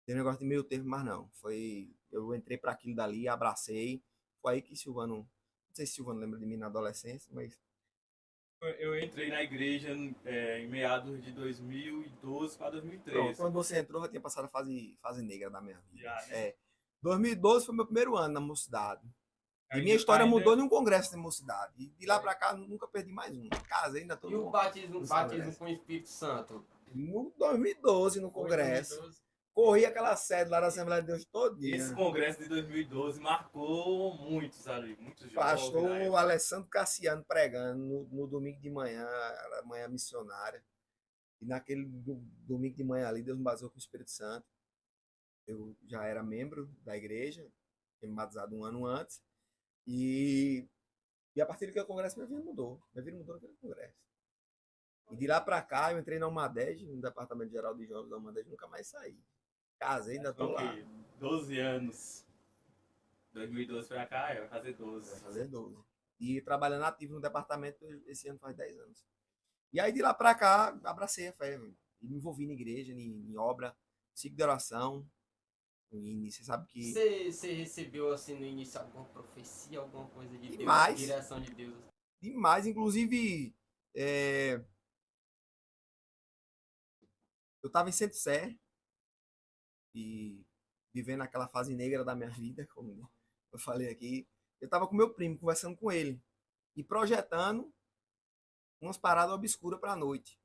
Tem um negócio de meio termo, mas não. Eu entrei para aquilo dali, abracei. Foi aí que Silvano, não sei se Silvano lembra de mim na adolescência, mas Eu entrei na igreja em meados de 2012 para pronto, 2013. quando você entrou, já tinha passado a fase negra da minha vida. Já, né? 2012 foi meu primeiro ano na mocidade. E Ainda- minha história ainda- mudou em um congresso de mocidade. E de lá para cá, nunca perdi mais um. Casei, ainda tô E o no batismo congresso. com o Espírito Santo? No 2012, no Foi congresso. 2012? Corri aquela sede lá da Assembleia de Deus todo Esse dia. congresso de 2012 marcou muitos ali, muitos jovens. Pastor na época. Alessandro Cassiano pregando no domingo de manhã, era manhã missionária. E naquele domingo de manhã ali, Deus me batizou com o Espírito Santo. Eu já era membro da igreja, tinha me batizado um ano antes. E E a partir daquele congresso, minha vida mudou. Minha vida mudou naquele congresso. E de lá pra cá, eu entrei na UMADEG, no Departamento Geral de Jovens da UMADEG, nunca mais saí. Casei, ainda tô Foi o lá. quê? 12 anos. 2012 pra cá, vai fazer 12. Vai fazer 12. E trabalhando ativo no departamento, esse ano faz 10 anos. E aí, de lá pra cá, abracei a fé, e me envolvi na igreja, em obra, ciclo de oração. E você sabe que... Você recebeu assim no início alguma profecia, alguma coisa de Deus, Demais. direção de Deus? Demais, inclusive, eu estava em Centro-Sé e vivendo aquela fase negra da minha vida, como eu falei aqui. Eu estava com meu primo, conversando com ele e projetando umas paradas obscuras para a noite.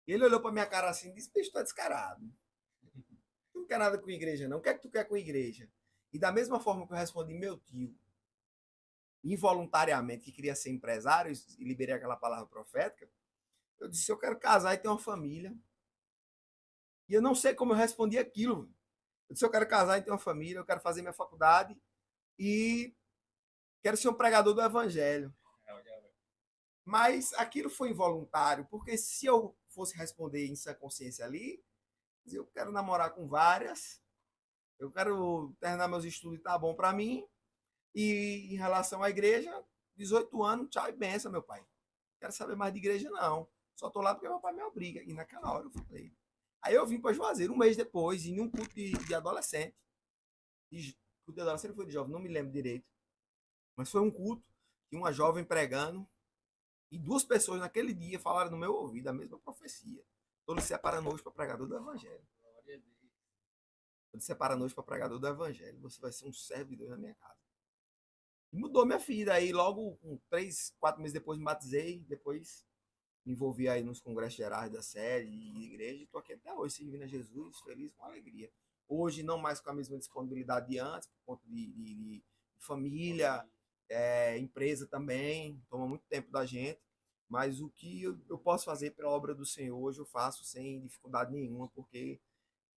E ele olhou para minha cara assim e disse: "Bicho, tu é descarado. Tu não quer nada com igreja, não. O que é que tu quer com igreja?" E da mesma forma que eu respondi meu tio, involuntariamente, que queria ser empresário e liberei aquela palavra profética, eu disse: "Eu quero casar e ter uma família." E eu não sei como eu respondi aquilo. Eu disse: "Eu quero casar e ter uma família, eu quero fazer minha faculdade e quero ser um pregador do evangelho." Mas aquilo foi involuntário, porque se eu fosse responder em sã consciência ali, eu quero namorar com várias, eu quero terminar meus estudos e tá bom para mim. E em relação à igreja, 18 anos, tchau e benção, meu pai. Não quero saber mais de igreja, não. Só tô lá porque meu pai me obriga. E naquela hora eu falei. Aí eu vim para Juazeiro um mês depois, em um culto de adolescente. Culto de adolescente foi de jovem, não me lembro direito. Mas foi um culto de uma jovem pregando. E duas pessoas naquele dia falaram no meu ouvido a mesma profecia. Estou lhe separando hoje para pregador do evangelho. Estou lhe separando hoje para pregador do evangelho. Você vai ser um servo de Deus na minha casa. E mudou minha vida. Aí logo, 3, 4 meses depois, me batizei. Depois me envolvi aí nos congressos gerais da sede e igreja. E estou aqui até hoje, servindo a Jesus, feliz, com alegria. Hoje, não mais com a mesma disponibilidade de antes, por conta de família, empresa também. Toma muito tempo da gente. Mas o que eu posso fazer pela obra do Senhor, hoje eu faço sem dificuldade nenhuma, porque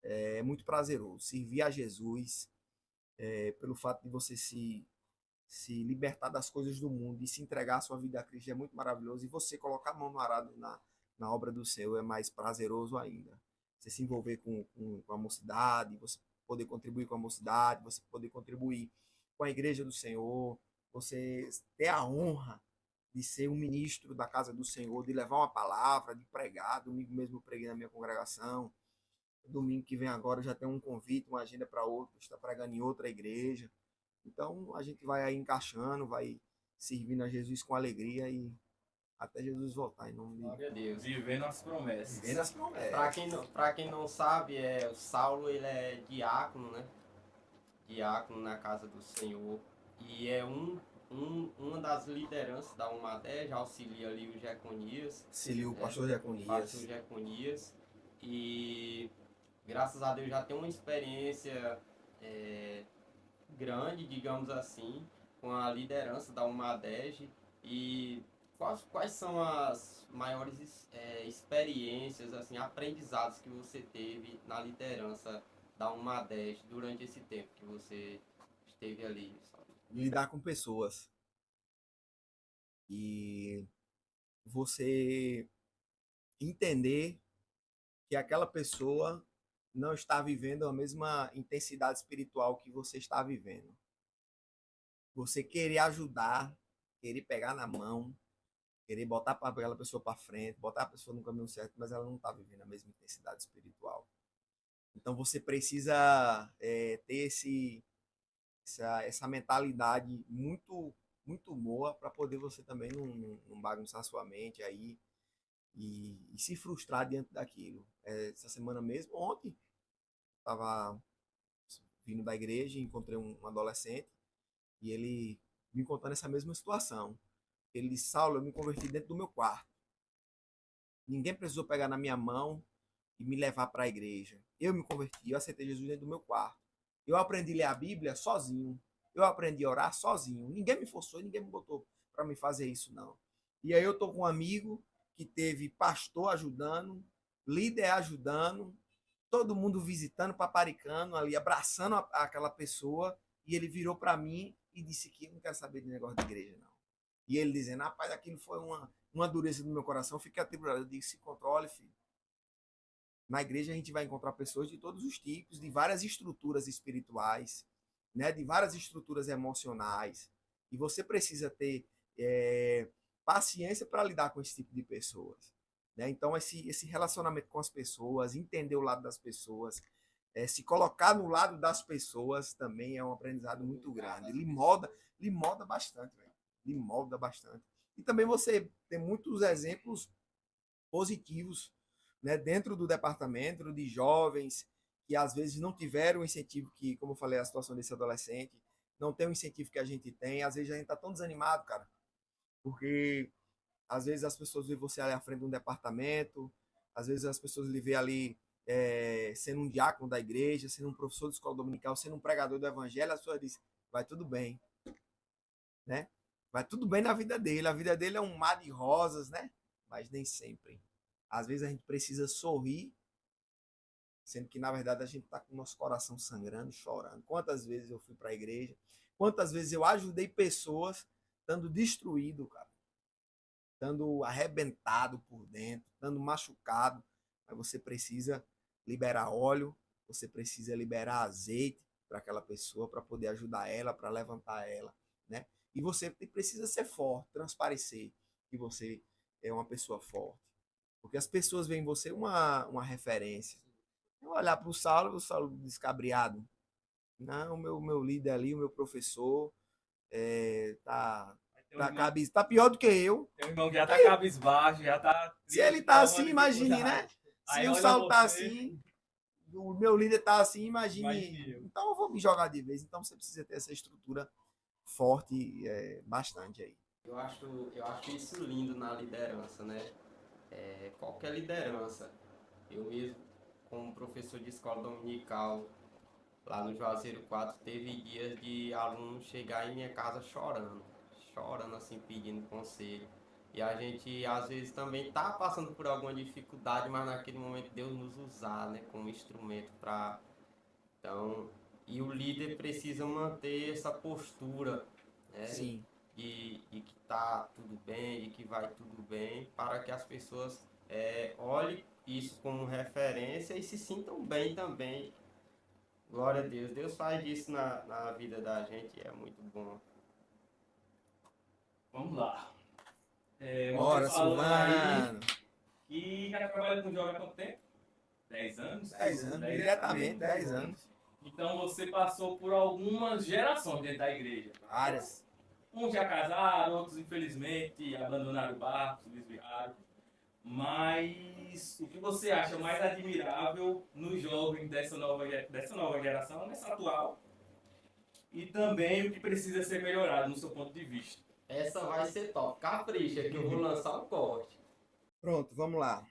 é muito prazeroso. Servir a Jesus, pelo fato de você se libertar das coisas do mundo e se entregar a sua vida a Cristo é muito maravilhoso. E você colocar a mão no arado na obra do Senhor é mais prazeroso ainda. Você se envolver com a mocidade, você poder contribuir com a mocidade, você poder contribuir com a igreja do Senhor, você ter a honra de ser um ministro da casa do Senhor, de levar uma palavra, de pregar. Domingo mesmo eu preguei na minha congregação. Domingo que vem agora já tem um convite, uma agenda para outro, está pregando em outra igreja. Então a gente vai aí encaixando, vai servindo a Jesus com alegria e até Jesus voltar, em nome de Glória a Deus. Vivendo as promessas. Vivendo as promessas. Pra quem não sabe, o Saulo ele é diácono, né? Diácono na casa do Senhor. E é uma das lideranças da UMADEG, auxilia ali o Jeconias. Auxilia o pastor Jeconias. Pastor Jeconias. E graças a Deus já tem uma experiência grande, digamos assim, com a liderança da UMADEG. E quais são as maiores experiências, assim, aprendizados que você teve na liderança da UMADEG durante esse tempo que você esteve ali? Sabe? Lidar com pessoas. E você entender que aquela pessoa não está vivendo a mesma intensidade espiritual que você está vivendo. Você querer ajudar, querer pegar na mão, querer botar aquela pessoa para frente, botar a pessoa no caminho certo, mas ela não está vivendo a mesma intensidade espiritual. Então você precisa ter essa mentalidade muito boa para poder você também não bagunçar sua mente aí e se frustrar diante daquilo. Essa semana mesmo, ontem, estava vindo da igreja e encontrei um adolescente e ele me contando essa mesma situação. Ele disse: "Saulo, eu me converti dentro do meu quarto. Ninguém precisou pegar na minha mão e me levar para a igreja. Eu me converti, eu aceitei Jesus dentro do meu quarto. Eu aprendi a ler a Bíblia sozinho. Eu aprendi a orar sozinho. Ninguém me forçou, ninguém me botou para me fazer isso, não." E aí eu tô com um amigo que teve pastor ajudando, líder ajudando, todo mundo visitando, paparicando ali, abraçando aquela pessoa, e ele virou para mim e disse que eu não quero saber de negócio de igreja, não. E ele dizendo, rapaz, aquilo foi uma dureza do meu coração, fique atribulado. Eu digo, se controle, filho. Na igreja a gente vai encontrar pessoas de todos os tipos, de várias estruturas espirituais, né, de várias estruturas emocionais. E você precisa ter paciência para lidar com esse tipo de pessoas. Né? Então, esse relacionamento com as pessoas, entender o lado das pessoas, se colocar no lado das pessoas também é um aprendizado muito grande. Lhe molda bastante, velho. Lhe molda bastante. E também você tem muitos exemplos positivos, né, dentro do departamento de jovens que às vezes não tiveram o incentivo que, como eu falei, a situação desse adolescente, não tem o incentivo que a gente tem. Às vezes a gente tá tão desanimado, cara, porque às vezes as pessoas veem você ali à frente de um departamento, às vezes as pessoas lhe veem ali sendo um diácono da igreja, sendo um professor de escola dominical, sendo um pregador do evangelho, as pessoas dizem, vai tudo bem, né? Vai tudo bem na vida dele. A vida dele é um mar de rosas, né? Mas nem sempre. Às vezes a gente precisa sorrir, sendo que na verdade a gente está com o nosso coração sangrando, chorando. Quantas vezes eu fui para a igreja, quantas vezes eu ajudei pessoas estando destruído, cara, estando arrebentado por dentro, estando machucado. Mas você precisa liberar óleo, você precisa liberar azeite para aquela pessoa, para poder ajudar ela, para levantar ela, né? E você precisa ser forte, transparecer que você é uma pessoa forte. Porque as pessoas veem em você uma referência. Eu olhar para o Saulo descabriado. Não, o meu líder ali, o meu professor, tá pior do que eu. Tem um irmão que já tá cabisbaixo, já tá Se ele triste, tá com alguma assim, imagine, dificuldade. né? Se Aí o olha Saulo tá você, assim, o meu líder tá assim, imagine. imagine eu. Então eu vou me jogar de vez. Então você precisa ter essa estrutura forte, bastante aí. Eu acho isso lindo na liderança, né? Qualquer liderança. Eu mesmo, como professor de escola dominical, lá no Juazeiro 4, teve dias de aluno chegar em minha casa chorando assim, pedindo conselho. E a gente às vezes também tá passando por alguma dificuldade, mas naquele momento Deus nos usar, né, como instrumento para. Então, e o líder precisa manter essa postura, né, Sim. de que tá tudo bem, de que vai tudo bem, para que as pessoas olhem isso como referência e se sintam bem também. Glória a Deus. Deus faz isso na vida da gente e é muito bom. Vamos lá. Bora, Você falou aí Silvano. que já trabalha com jovem há quanto tempo? 10 anos? 10 anos, diretamente, 10 anos. Então você passou por algumas gerações dentro da igreja. Áreas. Uns já casaram, outros infelizmente abandonaram o barco, se desviaram. Mas o que você acha mais admirável no jovem dessa nova geração, nessa atual? E também o que precisa ser melhorado no seu ponto de vista? Essa vai ser top. Capricha que eu vou lançar um corte. Pronto, vamos lá.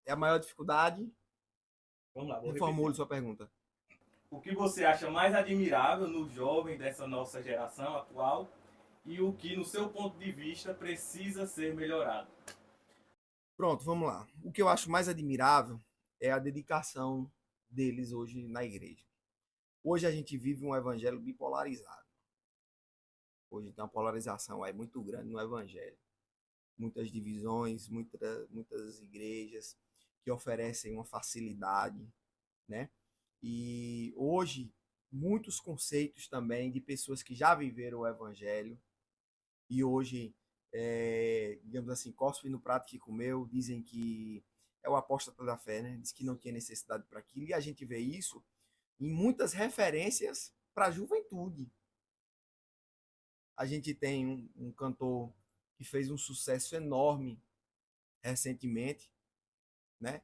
É a maior dificuldade? Vamos lá, vou Reformule repetir. sua pergunta. O que você acha mais admirável no jovem dessa nossa geração atual e o que, no seu ponto de vista, precisa ser melhorado? Pronto, vamos lá. O que eu acho mais admirável é a dedicação deles hoje na igreja. Hoje a gente vive um evangelho bipolarizado. Hoje tem uma polarização aí muito grande no evangelho. Muitas divisões, muitas igrejas que oferecem uma facilidade, né? E hoje, muitos conceitos também de pessoas que já viveram o evangelho e hoje, digamos assim, cospe no prato que comeu, dizem que é o apóstata da fé, né? Diz que não tinha necessidade para aquilo. E a gente vê isso em muitas referências para a juventude. A gente tem um cantor que fez um sucesso enorme recentemente, né?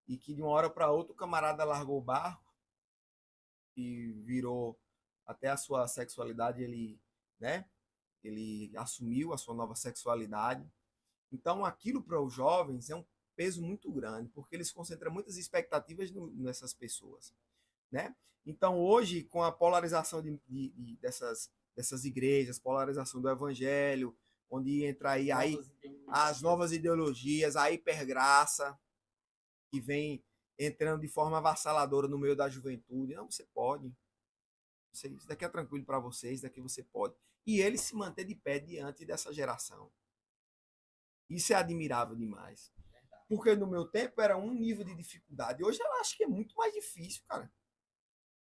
E que de uma hora para outra o camarada largou o barco e virou até a sua sexualidade, ele, né? Ele assumiu a sua nova sexualidade. Então, aquilo para os jovens é um peso muito grande, porque eles concentram muitas expectativas nessas pessoas, né? Então, hoje, com a polarização dessas igrejas, polarização do evangelho, onde entra aí as novas ideologias, a hipergraça, que vem entrando de forma avassaladora no meio da juventude. Não, você pode. Isso daqui é tranquilo para vocês, daqui você pode. e ele se manter de pé diante dessa geração. Isso é admirável demais. Porque no meu tempo era um nível de dificuldade. Hoje eu acho que é muito mais difícil, cara.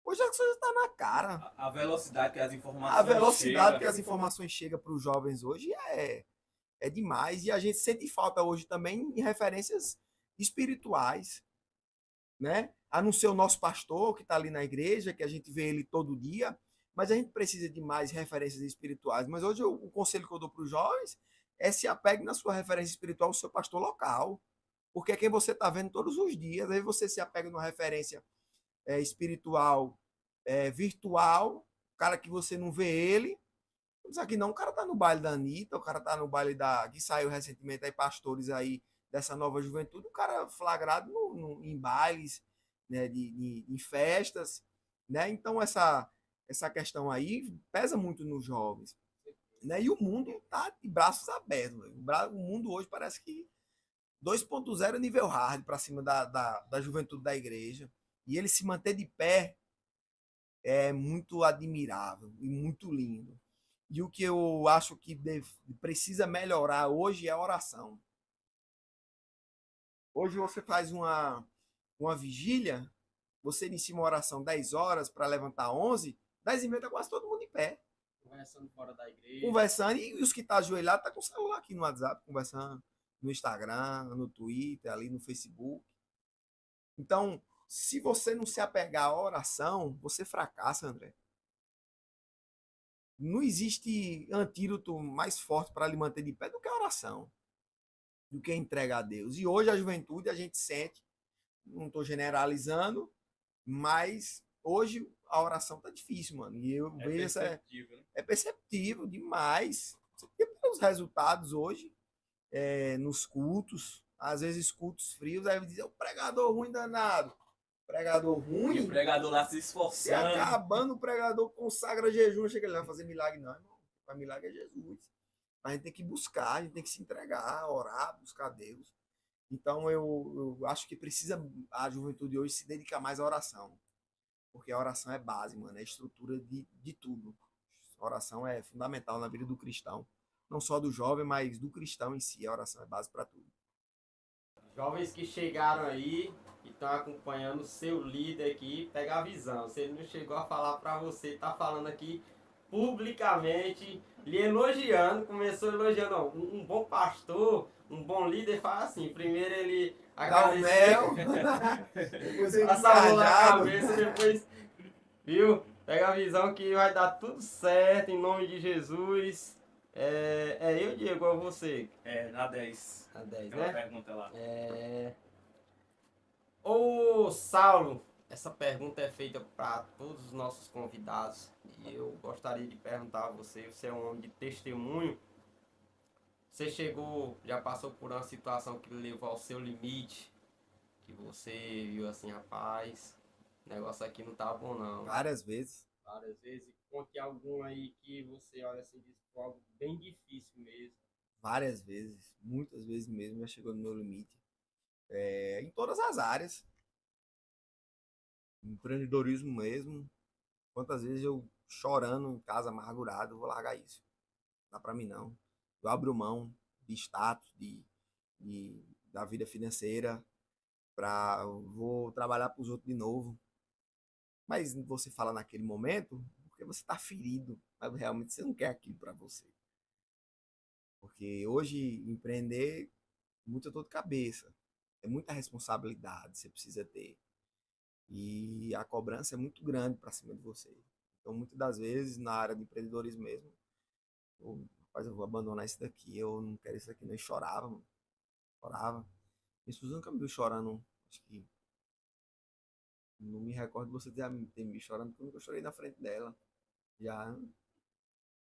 Hoje a coisa está na cara. A velocidade que as informações A velocidade chegam. que as informações chegam para os jovens hoje é demais. E a gente sente falta hoje também em referências espirituais, né? A não ser o nosso pastor que está ali na igreja, que a gente vê ele todo dia, mas a gente precisa de mais referências espirituais. Mas hoje o conselho que eu dou para os jovens é se apegue na sua referência espiritual, o seu pastor local, porque é quem você está vendo todos os dias. Aí você se apega numa referência espiritual virtual, cara que você não vê ele. Isso aqui não, o cara tá no baile da Anitta, o cara tá no baile que saiu recentemente aí, pastores aí dessa nova juventude, o cara flagrado em bailes, né, em festas, né? Então essa questão aí pesa muito nos jovens, né? E o mundo tá de braços abertos, o mundo hoje parece que 2.0 nível hard para cima da juventude da igreja, e ele se manter de pé é muito admirável e muito lindo. E o que eu acho que precisa melhorar hoje é a oração. Hoje você faz uma vigília, você inicia uma oração 10 horas para levantar 11, 10 e meia está quase todo mundo em pé. Conversando fora da igreja. Conversando, e os que estão ajoelhados estão com o celular aqui no WhatsApp, conversando no Instagram, no Twitter, ali no Facebook. Então, se você não se apegar à oração, você fracassa, André. Não existe antídoto mais forte para lhe manter de pé do que a oração, do que a entrega a Deus. E hoje a juventude a gente sente, não estou generalizando, mas hoje a oração tá difícil, mano. E eu vejo perceptível, né? É perceptível demais. Você tem os resultados hoje nos cultos, às vezes cultos frios, aí dizer o pregador ruim danado. Pregador ruim. E o pregador lá se Se esforçando. acabando, o pregador consagra jejum, chega ele não vai fazer milagre, não, irmão. Para milagre é Jesus. A gente tem que buscar, a gente tem que se entregar, orar, buscar Deus. Então eu acho que precisa a juventude hoje se dedicar mais à oração. Porque a oração é base, mano, é estrutura de tudo. A oração é fundamental na vida do cristão. Não só do jovem, mas do cristão em si. A oração é base para tudo. Jovens que chegaram aí e estão acompanhando o seu líder aqui, pega a visão. Se ele não chegou a falar para você, tá falando aqui publicamente, lhe elogiando, começou elogiando, ó, um bom pastor, um bom líder faz assim, primeiro ele agradeceu, Depois ele passa a mão na engajado. cabeça, depois, viu? Pega a visão que vai dar tudo certo, em nome de Jesus. Eu, Diego, ou você? Na 10. A 10, Tem uma né? pergunta lá. Ô Saulo, essa pergunta é feita para todos os nossos convidados e eu gostaria de perguntar a você, você é um homem de testemunho, você já passou por uma situação que levou ao seu limite, que você viu assim, rapaz, o negócio aqui não tá bom não. Várias vezes. Várias vezes, conte algum aí que você olha assim, diz, foi algo bem difícil mesmo. Várias vezes. Muitas vezes mesmo já chegou no meu limite. Em todas as áreas. Empreendedorismo mesmo. Quantas vezes eu chorando em casa, amargurado, vou largar isso. Não dá pra mim não. Eu abro mão de status, da vida financeira, vou trabalhar para os outros de novo. Mas você fala naquele momento porque você está ferido, mas realmente você não quer aquilo para você. Porque hoje empreender é muita dor de cabeça, é muita responsabilidade, você precisa ter. E a cobrança é muito grande para cima de você. Então, muitas das vezes, na área de empreendedorismo mesmo, rapaz, eu vou abandonar isso daqui, eu não quero isso daqui, não. Eu chorava, mano. Chorava. Minha esposa nunca me viu chorando, acho que não me recordo de você ter me visto chorando, porque eu nunca chorei na frente dela. Já.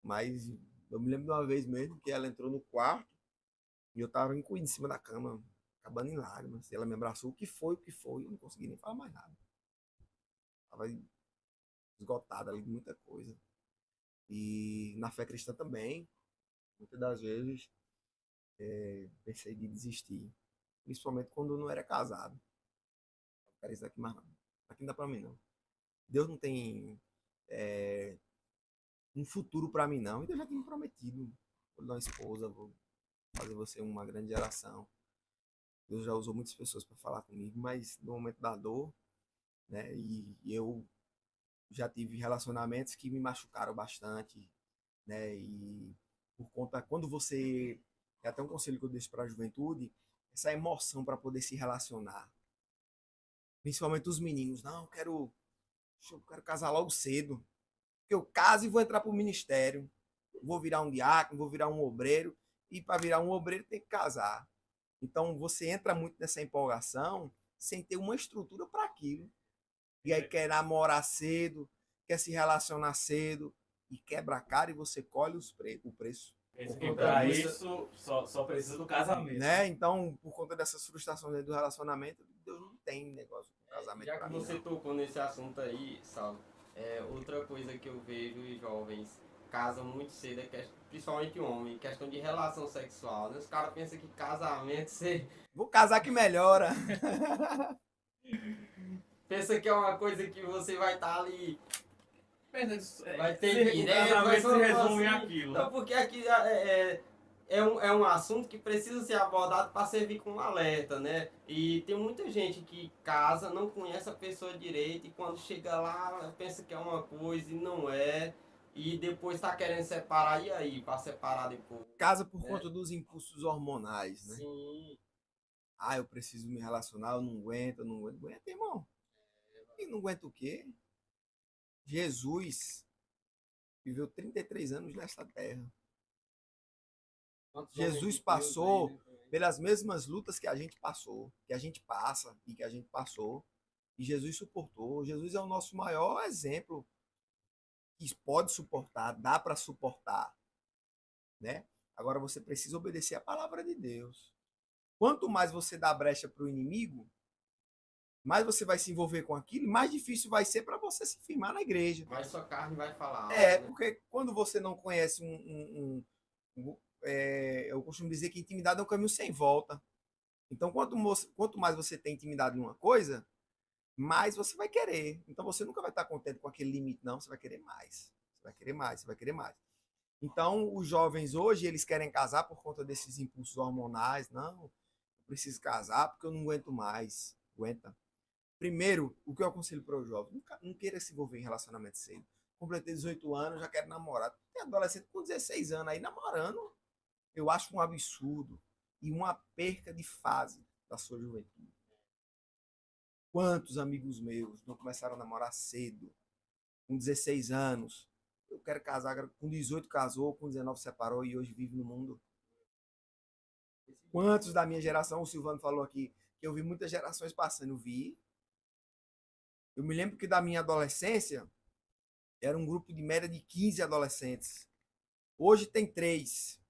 Mas eu me lembro de uma vez mesmo que ela entrou no quarto e eu tava encolhido em cima da cama, acabando em lágrimas. E ela me abraçou, o que foi? Eu não consegui nem falar mais nada. Tava esgotada ali de muita coisa. E na fé cristã também, muitas das vezes, pensei de desistir. Principalmente quando eu não era casado. Eu quero isso daqui mais não. Aqui não dá pra mim não. Deus não tem um futuro para mim, não. E Deus já tinha me prometido. Vou dar uma esposa, vou fazer você uma grande geração. Deus já usou muitas pessoas para falar comigo, mas no momento da dor, né? E eu já tive relacionamentos que me machucaram bastante, né? E por conta, quando você. É até um conselho que eu deixo para a juventude, essa emoção para poder se relacionar. Principalmente os meninos. Não, eu quero casar logo cedo. Porque eu caso e vou entrar para o ministério. Vou virar um diácono, vou virar um obreiro. E para virar um obreiro tem que casar. Então você entra muito nessa empolgação sem ter uma estrutura para aquilo. E aí quer namorar cedo, quer se relacionar cedo e quebra a cara e você colhe o preço. Pensa Por que conta pra disso, isso só precisa do casamento. né? Então, por conta dessas frustrações aí do relacionamento, Deus não tem negócio com casamento Já pra que mim, você não. tocou nesse assunto aí, Saulo, outra coisa que eu vejo os jovens casam muito cedo, principalmente homem, questão de relação sexual, né? Os caras pensam que casamento, você Vou casar que melhora. pensa que é uma coisa que você vai estar ali, vai ter O direito, vai casamento ser se um resume assim. àquilo. Não, porque aqui é um assunto que precisa ser abordado para servir como alerta, né? E tem muita gente que casa, não conhece a pessoa direito e quando chega lá pensa que é uma coisa e não é. E depois tá querendo separar, e aí? Para separar depois, Casa por né? conta dos impulsos hormonais, né? Sim. Ah, eu preciso me relacionar, eu não aguento. Aguenta, irmão. E não aguenta o quê? Jesus viveu 33 anos nesta terra. Quantos homens Jesus de Deus aí, passou né? pelas mesmas lutas que a gente passou, que a gente passa e que a gente passou. E Jesus suportou. Jesus é o nosso maior exemplo que pode suportar, dá para suportar, né? Agora você precisa obedecer a palavra de Deus. Quanto mais você dá brecha para o inimigo, mais você vai se envolver com aquilo, e mais difícil vai ser para você se firmar na igreja. Mas sua carne vai falar algo, É, né? porque quando você não conhece eu costumo dizer que intimidade é um caminho sem volta. Então, quanto mais você tem intimidade em uma coisa, mais você vai querer. Então, você nunca vai estar contente com aquele limite, não. Você vai querer mais. Você vai querer mais, você vai querer mais. Então, os jovens hoje, eles querem casar por conta desses impulsos hormonais. Não, eu preciso casar porque eu não aguento mais. Aguenta. Primeiro, o que eu aconselho para o jovem? Não queira se envolver em relacionamento cedo. Completei 18 anos, já quero namorar. Tem adolescente com 16 anos aí namorando. Eu acho um absurdo e uma perca de fase da sua juventude. Quantos amigos meus não começaram a namorar cedo, com 16 anos? Eu quero casar, com 18 casou, com 19 separou e hoje vive no mundo. Quantos da minha geração, o Silvano falou aqui, que eu vi muitas gerações passando, eu vi. Eu me lembro que da minha adolescência, era um grupo de média de 15 adolescentes. Hoje tem 3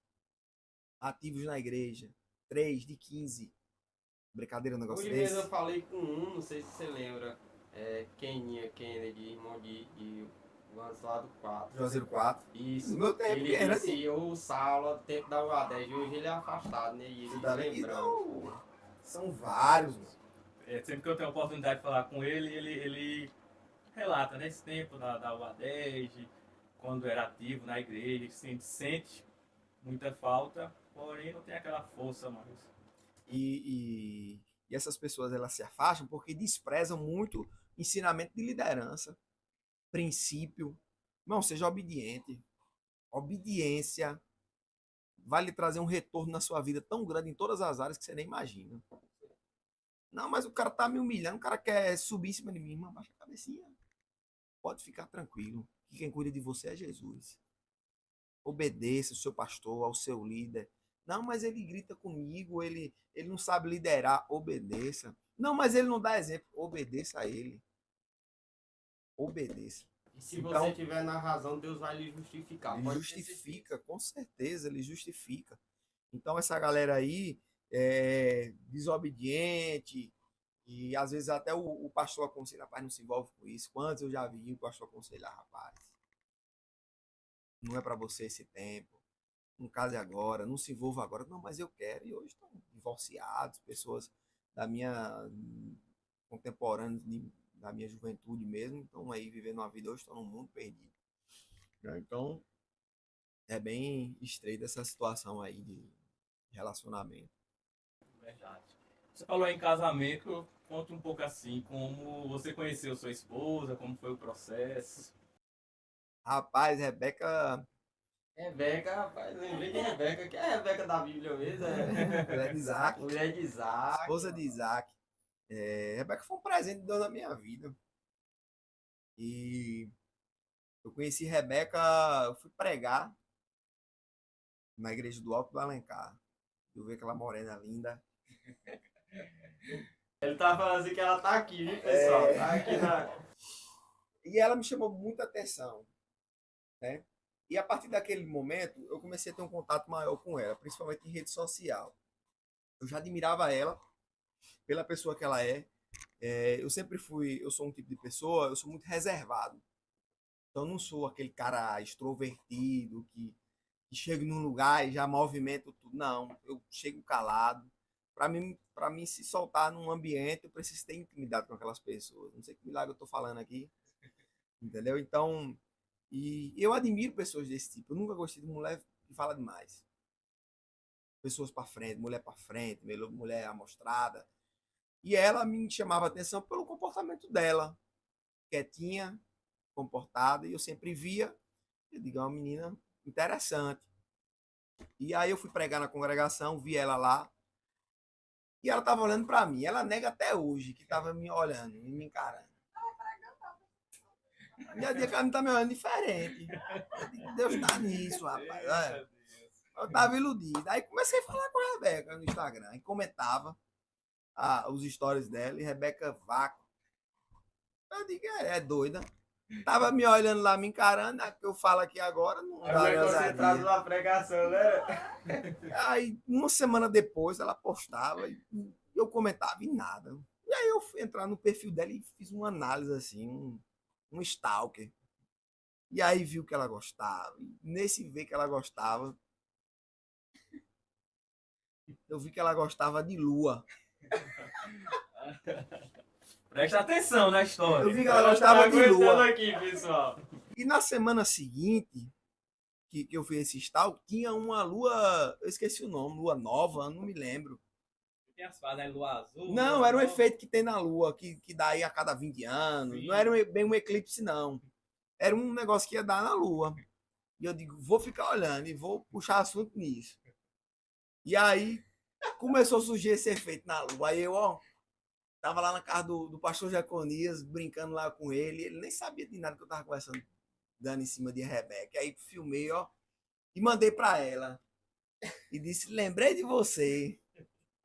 ativos na igreja. 3 de 15. Brincadeira um negócio Hoje mesmo eu desse. falei com um, não sei se você lembra, Keninha Kennedy, irmão de Lancelado 4. Juazeiro 4. Isso. No meu tempo, Ele era disse, o Saulo, tempo da UA10, e hoje ele é afastado, né? E Você ele tá vendo? lembrando. Então, são vários, mano. Sempre que eu tenho a oportunidade de falar com ele, ele relata, né, esse tempo da UA10, quando era ativo na igreja, sente muita falta, porém não tem aquela força mais. E essas pessoas elas se afastam porque desprezam muito ensinamento de liderança, princípio. Não, seja obediente. Obediência vai lhe trazer um retorno na sua vida tão grande em todas as áreas que você nem imagina. Não, mas o cara tá me humilhando, o cara quer subir em cima de mim, mas baixa a cabecinha. Pode ficar tranquilo, que quem cuida de você é Jesus. Obedeça ao seu pastor, ao seu líder. Não, mas ele grita comigo, ele não sabe liderar. Obedeça. Não, mas ele não dá exemplo. Obedeça a ele. Obedeça. E se Então, você tiver na razão, Deus vai lhe justificar. ele Pode ter justifica, com certeza, ele justifica. Então, essa galera aí, desobediente, e às vezes até o pastor aconselha, rapaz, não se envolve com isso. Quantos eu já vi o pastor aconselhar, rapaz? Não é para você esse tempo. Não case agora, não se envolva agora. Não, mas eu quero. E hoje estão divorciados, pessoas da minha contemporâneas, da minha juventude mesmo, estão aí vivendo uma vida, hoje estão num mundo perdido. né? Então, é bem estreita essa situação aí de relacionamento. Verdade. Você falou em casamento, conta um pouco assim, como você conheceu sua esposa, como foi o processo. Rapaz, Rebeca, Rebeca, rapaz, lembrei de Rebeca, que é a Rebeca da Bíblia mesmo, é mulher de Isaac, mulher de Isaac. esposa de Isaac. Rebeca foi um presente de Deus na minha vida. E eu conheci Rebeca, eu fui pregar na igreja do Alto do Alencar. Eu vi aquela morena linda. Ele tá falando assim que ela tá aqui, viu, pessoal? Tá aqui na... E ela me chamou muita atenção, né? E a partir daquele momento, eu comecei a ter um contato maior com ela, principalmente em rede social. Eu já admirava ela pela pessoa que ela é. Eu sou um tipo de pessoa, eu sou muito reservado. Então, eu não sou aquele cara extrovertido que chega num lugar e já movimenta tudo. Não, eu chego calado. Para mim se soltar num ambiente, eu preciso ter intimidade com aquelas pessoas. Não sei que milagre eu estou falando aqui, entendeu? Então, e eu admiro pessoas desse tipo. Eu nunca gostei de mulher que fala demais. Pessoas para frente, mulher amostrada. E ela me chamava a atenção pelo comportamento dela, quietinha, comportada, e eu sempre via, eu digo, é uma menina interessante. E aí eu fui pregar na congregação, vi ela lá, e ela estava olhando para mim. Ela nega até hoje que estava me olhando, me encarando. E a dia que ela não tá me olhando diferente. Eu digo, Deus tá nisso, rapaz. É. Eu tava iludido. Aí comecei a falar com a Rebeca no Instagram, e comentava os stories dela, e Rebeca Vaco. Eu digo, é doida. Tava me olhando lá, me encarando, a que eu falo aqui agora, não dá Ela é ousadia. concentrada na pregação, né? Aí, uma semana depois, ela postava e eu comentava e nada. E aí eu fui entrar no perfil dela e fiz uma análise assim, um stalker. E aí viu que ela gostava. E nesse ver que ela gostava, eu vi que ela gostava de lua. Presta atenção na história. Eu vi que ela gostava de lua. Aqui, pessoal. E na semana seguinte, que eu fiz esse stalk, tinha uma lua, eu esqueci o nome, lua nova, não me lembro. Tem as fases, né? Lua azul. Não, lua era um nova. efeito que tem na lua, que dá aí a cada 20 anos. Sim. Não era bem um eclipse, não. Era um negócio que ia dar na lua. E eu digo, vou ficar olhando e vou puxar assunto nisso. E aí começou a surgir esse efeito na lua. Aí eu, tava lá na casa do pastor Jaconias, brincando lá com ele. Ele nem sabia de nada que eu tava conversando, dando em cima de Rebeca. Aí filmei, e mandei pra ela. E disse, lembrei de você.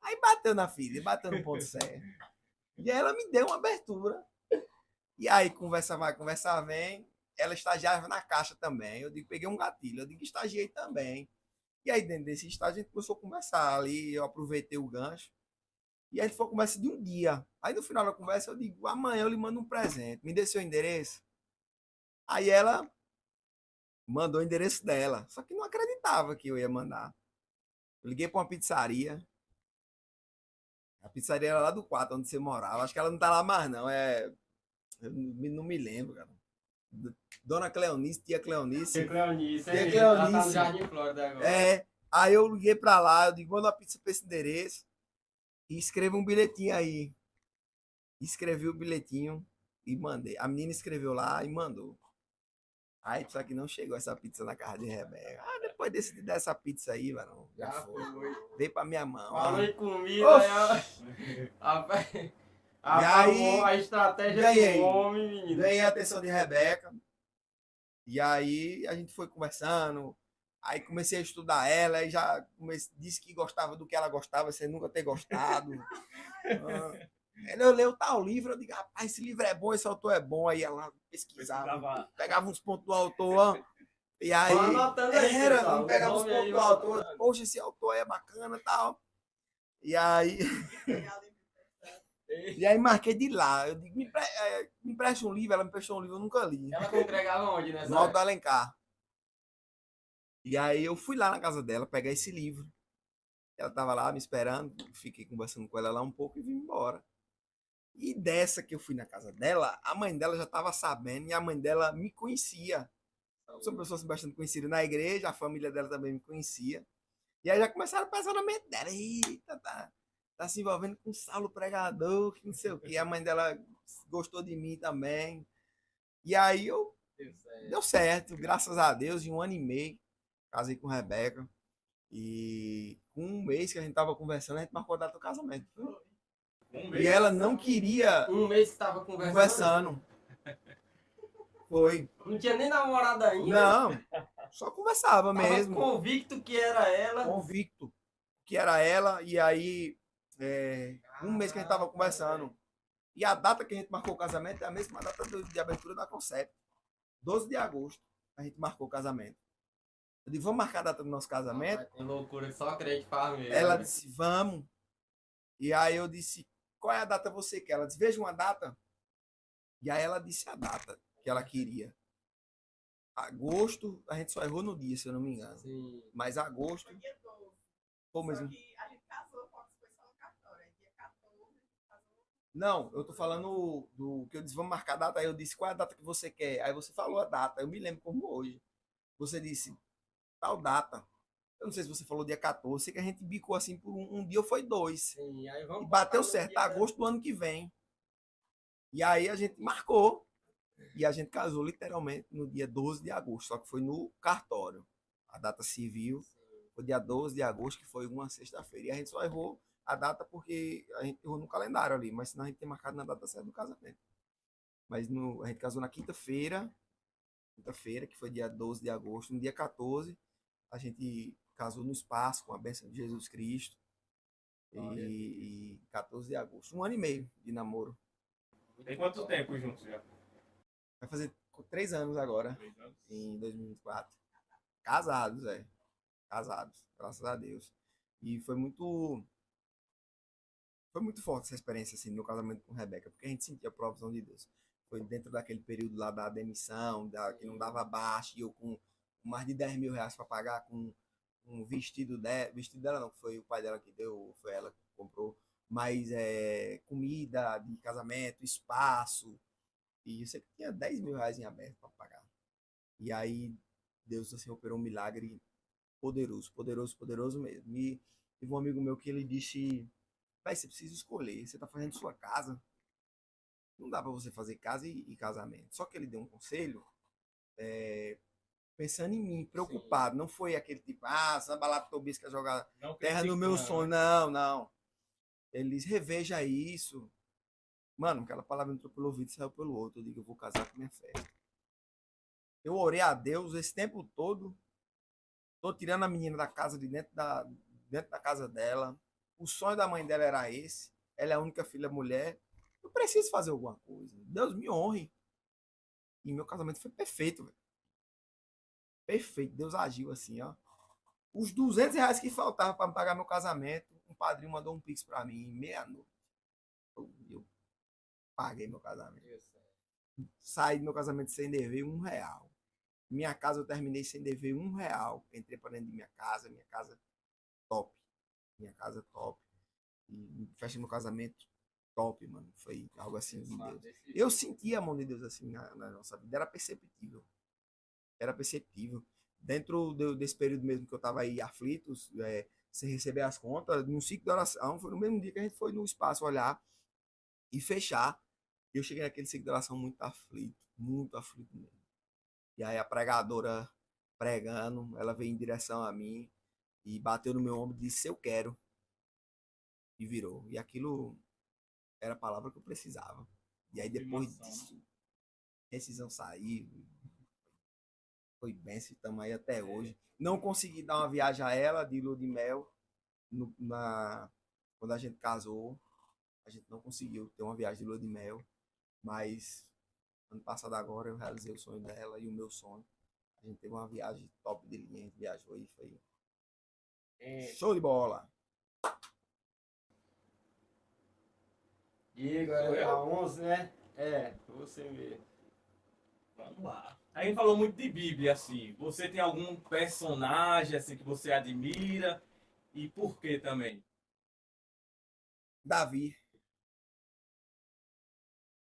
Aí bateu na filha, bateu no ponto certo. E aí ela me deu uma abertura. E aí, conversa vai, conversa vem. Ela estagiava na caixa também. Eu digo, peguei um gatilho. Eu digo, estagiei também. E aí, dentro desse estágio, a gente começou a conversar ali. Eu aproveitei o gancho. E aí foi uma conversa de um dia. Aí no final da conversa eu digo, amanhã eu lhe mando um presente. Me dê seu endereço. Aí ela mandou o endereço dela. Só que não acreditava que eu ia mandar. Eu liguei para uma pizzaria. A pizzaria era lá do 4, onde você morava. Acho que ela não tá lá mais, não. Eu não me lembro, cara. Dona Cleonice, tia Cleonice. Tia Cleonice, Tia hein? Ela tá no Cleonice. Jardim Flórida agora. Aí eu liguei pra lá, eu digo, manda uma pizza pra esse endereço e escreva um bilhetinho aí. Escrevi o bilhetinho e mandei. A menina escreveu lá e mandou. Aí, só que não chegou essa pizza na casa de Rebeca. Depois dessa pizza aí, mano, já foi. Veio pra minha mão. Falou em comida, aí, a estratégia do homem, menino. Ganhei a atenção de Rebeca. E aí a gente foi conversando. Aí comecei a estudar ela. E já disse que gostava do que ela gostava, sem nunca ter gostado. Eu leio tal livro, eu digo, rapaz, esse livro é bom, esse autor é bom. Aí ela pesquisava, pegava uns pontos do autor. E aí, pegava uns pontos do autor. Poxa, esse autor é bacana e tal. E aí... E aí marquei de lá. Eu digo, me empresta um livro. Ela me prestou um livro, eu nunca li. Ela congregava onde, né? No Alto do Alencar. E aí eu fui lá na casa dela pegar esse livro. Ela tava lá me esperando. Fiquei conversando com ela lá um pouco e vim embora. E dessa que eu fui na casa dela, a mãe dela já tava sabendo e a mãe dela me conhecia. Sou uma pessoa assim, bastante conhecida na igreja, a família dela também me conhecia. E aí já começaram a pensar na mente dela. Eita, tá se envolvendo com Saulo pregador, que não sei o quê. A mãe dela gostou de mim também. E aí deu certo, graças a Deus, em 1 ano e meio, casei com Rebeca. E com 1 mês que a gente tava conversando, a gente marcou a data do casamento. E ela não queria 1 mês que tava conversando. conversando. Foi. Não tinha nem namorado ainda. Não, só conversava Tava mesmo. convicto que era ela. Convicto que era ela. E aí, 1 mês que a gente tava conversando. E a data que a gente marcou o casamento é a mesma data de abertura da Concept. 12 de agosto, a gente marcou o casamento. Eu disse, vamos marcar a data do nosso casamento? Tem loucura que só crente faz mesmo. Ela disse, vamos. E aí eu disse, qual é a data que você quer? Ela disse, veja uma data. E aí ela disse a data que ela queria. Agosto, a gente só errou no dia, se eu não me engano. Sim. Mas agosto. Foi dia 12. Pô, mas... Só que a gente casou, foi só no cartório. Aí dia 14, casou. Não, eu tô falando do que eu disse, vamos marcar a data. Aí eu disse, qual é a data que você quer? Aí você falou a data. Eu me lembro como hoje. Você disse, tal data. Eu não sei se você falou dia 14. Sei que a gente bicou assim por um dia ou foi 2. Sim, aí vamos E bateu botar no certo, dia, agosto do ano que vem. E aí a gente marcou. E a gente casou literalmente no dia 12 de agosto, só que foi no cartório. A data civil foi dia 12 de agosto, que foi uma sexta-feira. E a gente só errou a data porque a gente errou no calendário ali, mas senão a gente tem marcado na data certa do casamento. Mas a gente casou na quinta-feira, que foi dia 12 de agosto. No dia 14, a gente casou no espaço com a bênção de Jesus Cristo. E 14 de agosto. 1 ano e meio de namoro. Tem quanto tempo juntos já? Vai fazer 3 anos agora, 3 anos? em 2024. Casados, Casados, graças a Deus. E foi muito forte essa experiência, assim, no casamento com Rebeca, porque a gente sentia a provisão de Deus. Foi dentro daquele período lá da demissão, que não dava baixo, e eu com mais de 10 mil reais para pagar com um vestido dela não, foi o pai dela que deu, foi ela que comprou, mas comida de casamento, espaço, e eu sei que tinha 10 mil reais em aberto para pagar. E aí Deus assim operou um milagre poderoso, poderoso, poderoso mesmo. E teve um amigo meu que ele disse, vai, você precisa escolher, você tá fazendo sua casa, não dá para você fazer casa e casamento. Só que ele deu um conselho, pensando em mim, preocupado. Sim. Não foi aquele tipo, essa balada Tobias quer jogar Não terra no meu sonho. Não, não. Ele diz, reveja isso. Mano, aquela palavra entrou pelo ouvido e saiu pelo outro. Eu digo, eu vou casar com minha fé. Eu orei a Deus esse tempo todo. Tô tirando a menina da casa de dentro da casa dela. O sonho da mãe dela era esse. Ela é a única filha mulher. Eu preciso fazer alguma coisa. Deus me honre. E meu casamento foi perfeito, velho. Perfeito. Deus agiu assim, ó. Os 200 reais que faltavam para pagar meu casamento, um padrinho mandou um pix para mim, meia-noite. Eu paguei meu casamento. Saí do meu casamento sem dever R$1. Minha casa eu terminei sem dever R$1. Entrei para dentro de minha casa top. Minha casa top. E fechei meu casamento top, mano. Foi algo assim de Deus. Eu senti a mão de Deus assim na nossa vida. Era perceptível. Era perceptível. Dentro desse período mesmo que eu tava aí aflito, sem receber as contas, num ciclo de oração, foi no mesmo dia que a gente foi no espaço olhar e fechar. Eu cheguei naquele ciclo de oração muito aflito mesmo. E aí a pregadora pregando, ela veio em direção a mim e bateu no meu ombro e disse, eu quero. E virou. E aquilo era a palavra que eu precisava. E aí depois disso, decisão sair, foi bênção, estamos aí até hoje. Não consegui dar uma viagem a ela de lua de mel quando a gente casou. A gente não conseguiu ter uma viagem de lua de mel, mas ano passado agora eu realizei o sonho dela e o meu sonho. A gente teve uma viagem top de linha, a gente viajou e foi show de bola. Diego, a 11, né? Você mesmo. Vamos lá. A gente falou muito de Bíblia, assim. Você tem algum personagem assim que você admira? E por que também? Davi.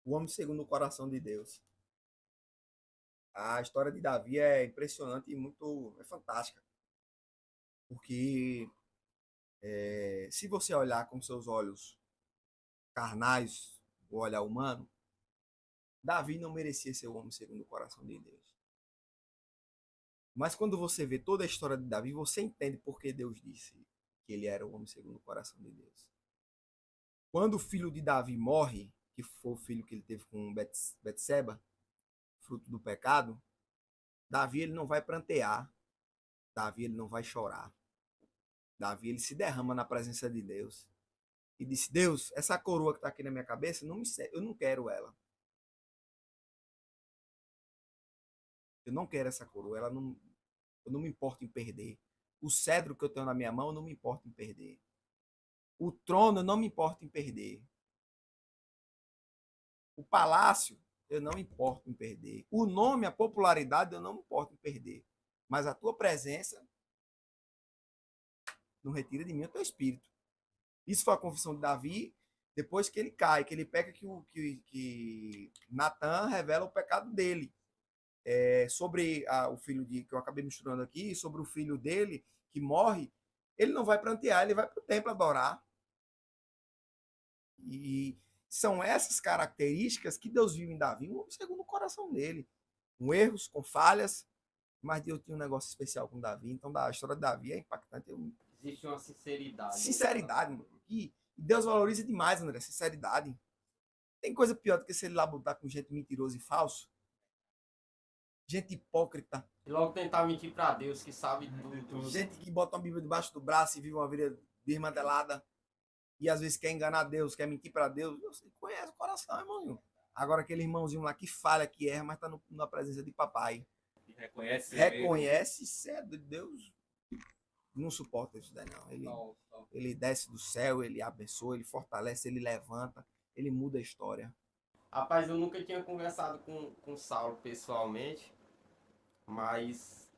O homem segundo o coração de Deus. A história de Davi é impressionante e é fantástica, porque se você olhar com seus olhos carnais, o olhar humano, Davi não merecia ser o homem segundo o coração de Deus. Mas quando você vê toda a história de Davi, você entende por que Deus disse que ele era o homem segundo o coração de Deus. Quando o filho de Davi morre, que foi o filho que ele teve com Betseba, fruto do pecado, Davi ele não vai prantear, Davi ele não vai chorar. Davi ele se derrama na presença de Deus e disse: Deus, essa coroa que está aqui na minha cabeça, eu não quero ela. Eu não quero essa coroa, eu não me importo em perder. O cedro que eu tenho na minha mão, eu não me importo em perder. O trono, eu não me importo em perder. O palácio, eu não me importo em perder. O nome, a popularidade, eu não me importo em perder. Mas a tua presença não retira de mim o teu espírito. Isso foi a confissão de Davi depois que ele cai, que ele peca, que Natan revela o pecado dele. Sobre o filho que eu acabei misturando aqui, sobre o filho dele que morre, ele não vai prantear, ele vai para o templo adorar. E são essas características que Deus viu em Davi, segundo o coração dele. Com erros, com falhas, mas Deus tinha um negócio especial com Davi. Então, a história de Davi é impactante. Existe uma sinceridade. Sinceridade, mano. E Deus valoriza demais, André, sinceridade. Tem coisa pior do que se ele lá botar com gente mentirosa e falso. Gente hipócrita. E logo tentar mentir pra Deus, que sabe tudo. Gente que bota uma Bíblia debaixo do braço e vive uma vida desmantelada. E às vezes quer enganar Deus, quer mentir para Deus. Você conhece o coração, irmãozinho. Agora aquele irmãozinho lá que falha, que erra, mas está na presença de papai. Reconhece, cedo, Deus não suporta isso daí, não. Ele desce do céu, ele abençoa, ele fortalece, ele levanta, ele muda a história. Rapaz, eu nunca tinha conversado com Saulo pessoalmente, mas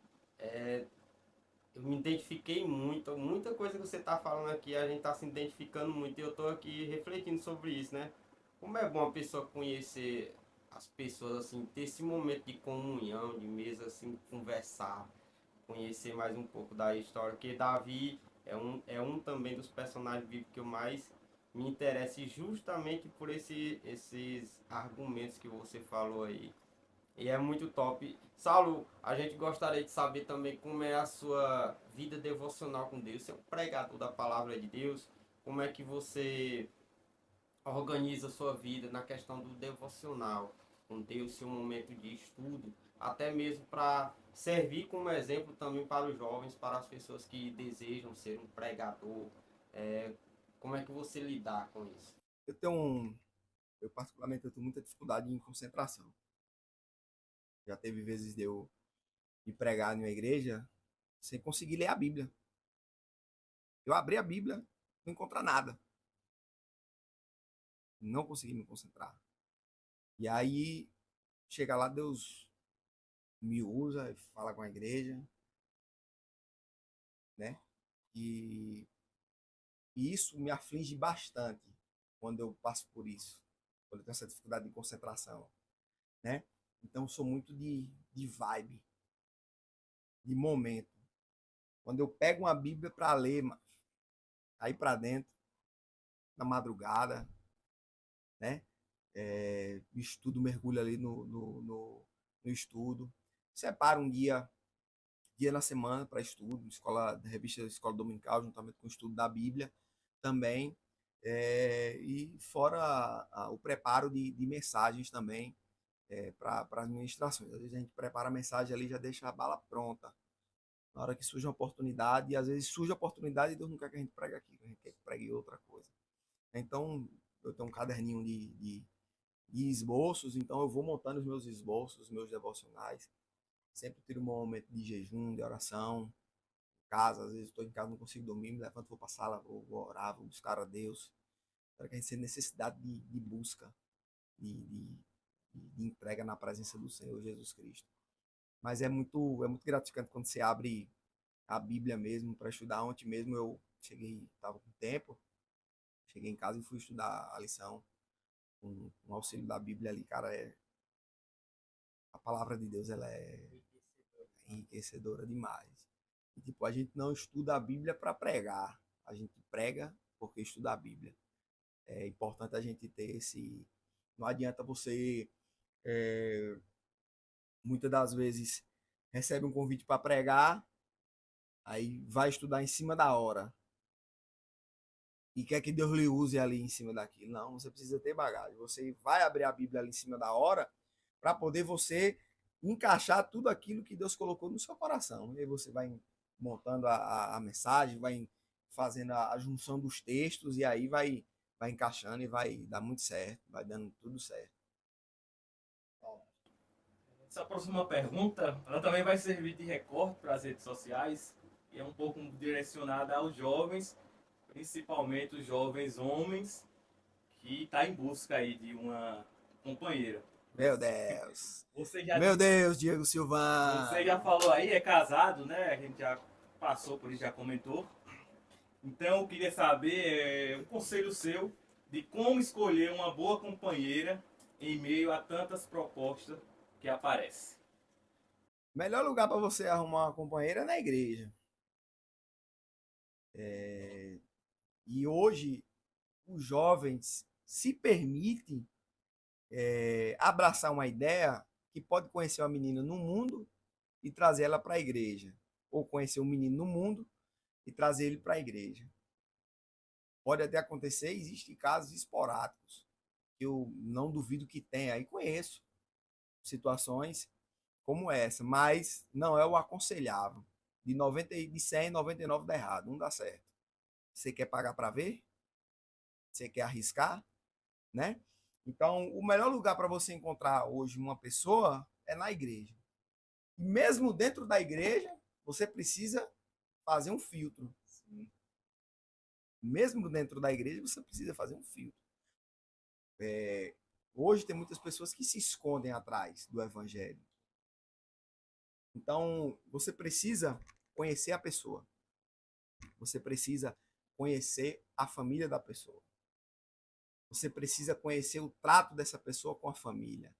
eu me identifiquei muito. Muita coisa que você está falando aqui, a gente está se identificando muito. E eu estou aqui refletindo sobre isso, né? Como é bom a pessoa conhecer as pessoas, assim, ter esse momento de comunhão, de mesa, assim, conversar, conhecer mais um pouco da história. Porque Davi é um também dos personagens bíblicos que eu mais me interessa, justamente por esses argumentos que você falou aí. E é muito top. Saulo, a gente gostaria de saber também como é a sua vida devocional com Deus. Você é um pregador da palavra de Deus. Como é que você organiza a sua vida na questão do devocional com Deus, seu momento de estudo, até mesmo para servir como exemplo também para os jovens, para as pessoas que desejam ser um pregador. Como é que você lidar com isso? Eu particularmente, eu tenho muita dificuldade em concentração. Já teve vezes de eu ir pregar em uma igreja sem conseguir ler a Bíblia. Eu abri a Bíblia, não encontrar nada. Não consegui me concentrar. E aí, chega lá, Deus me usa e fala com a igreja, né? E isso me aflige bastante quando eu passo por isso, quando eu tenho essa dificuldade de concentração, né? Então, eu sou muito de vibe, de momento. Quando eu pego uma Bíblia para ler, aí para dentro, na madrugada, né? Estudo, mergulho ali no estudo. Separo um dia na semana para estudo, revista Escola Dominical, juntamente com o estudo da Bíblia também. E fora o preparo de mensagens também para as ministrações. Às vezes a gente prepara a mensagem ali e já deixa a bala pronta. Na hora que surge uma oportunidade, e às vezes surge a oportunidade e Deus não quer que a gente pregue aquilo, a gente quer que pregue outra coisa. Então, eu tenho um caderninho de esboços, então eu vou montando os meus esboços, os meus devocionais. Sempre tiro um momento de jejum, de oração. Casa, às vezes estou em casa, não consigo dormir, me levanto, vou para a sala, vou orar, vou buscar a Deus. Para que a gente tenha necessidade de busca, de entrega na presença do Senhor Jesus Cristo. Mas é muito gratificante quando você abre a Bíblia mesmo para estudar. Ontem mesmo eu estava com tempo, cheguei em casa e fui estudar a lição com auxílio da Bíblia ali, cara. A palavra de Deus, ela é enriquecedora demais. E, tipo, a gente não estuda a Bíblia para pregar. A gente prega porque estuda a Bíblia. É importante a gente ter esse... Não adianta você, muitas das vezes, recebe um convite para pregar, aí vai estudar em cima da hora. E quer que Deus lhe use ali em cima daquilo. Não, você precisa ter bagagem. Você vai abrir a Bíblia ali em cima da hora para poder você encaixar tudo aquilo que Deus colocou no seu coração. E aí você vai montando a mensagem, vai fazendo a junção dos textos e aí vai encaixando e vai dar muito certo, vai dando tudo certo. Essa próxima pergunta, ela também vai servir de recorte para as redes sociais e é um pouco direcionada aos jovens, principalmente os jovens homens que estão em busca aí de uma companheira. Meu Deus. Você Meu Deus, Diego Silvano. Você já falou aí, é casado, né? A gente já passou por isso, já comentou. Então eu queria saber um conselho seu de como escolher uma boa companheira em meio a tantas propostas que aparecem. Melhor lugar para você arrumar uma companheira é na igreja. E hoje os jovens se permitem abraçar uma ideia que pode conhecer uma menina no mundo e trazer ela para a igreja, ou conhecer um menino no mundo e trazer ele para a igreja. Pode até acontecer, existem casos esporádicos que eu não duvido que tenha, e conheço situações como essa, mas não é o aconselhável. De 100, 99 dá errado, não dá certo. Você quer pagar para ver? Você quer arriscar? Né? Então, o melhor lugar para você encontrar hoje uma pessoa é na igreja. E mesmo dentro da igreja, você precisa fazer um filtro. Mesmo dentro da igreja, você precisa fazer um filtro. Hoje tem muitas pessoas que se escondem atrás do evangelho. Então, você precisa conhecer a pessoa. Você precisa conhecer a família da pessoa. Você precisa conhecer o trato dessa pessoa com a família.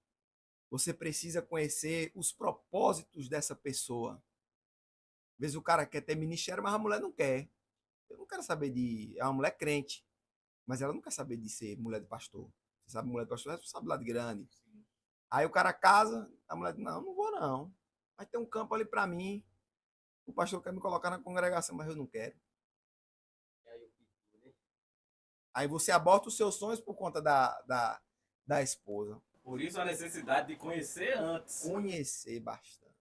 Você precisa conhecer os propósitos dessa pessoa. Às vezes o cara quer ter ministério, mas a mulher não quer. Eu não quero saber de... É uma mulher crente, mas ela não quer saber de ser mulher de pastor. Você sabe, mulher de pastor é responsabilidade grande. Aí o cara casa, a mulher diz, não vou não. Vai ter um campo ali para mim. O pastor quer me colocar na congregação, mas eu não quero. Aí você aborta os seus sonhos por conta da esposa. Por isso a necessidade de conhecer antes. Conhecer bastante.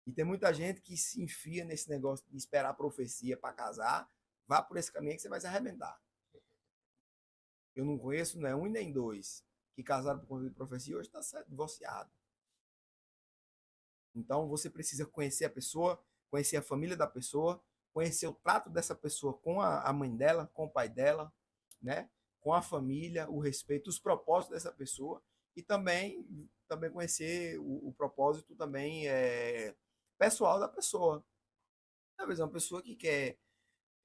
E tem muita gente que se enfia nesse negócio de esperar a profecia para casar. Vá por esse caminho que você vai se arrebentar. Eu não conheço, não é um e nem dois, que casaram por conta de profecia e hoje está divorciado. Então você precisa conhecer a pessoa, conhecer a família da pessoa, conhecer o trato dessa pessoa com a mãe dela, com o pai dela, né? Com a família, o respeito, os propósitos dessa pessoa e também conhecer o propósito também pessoal da pessoa. Às vezes é uma pessoa que quer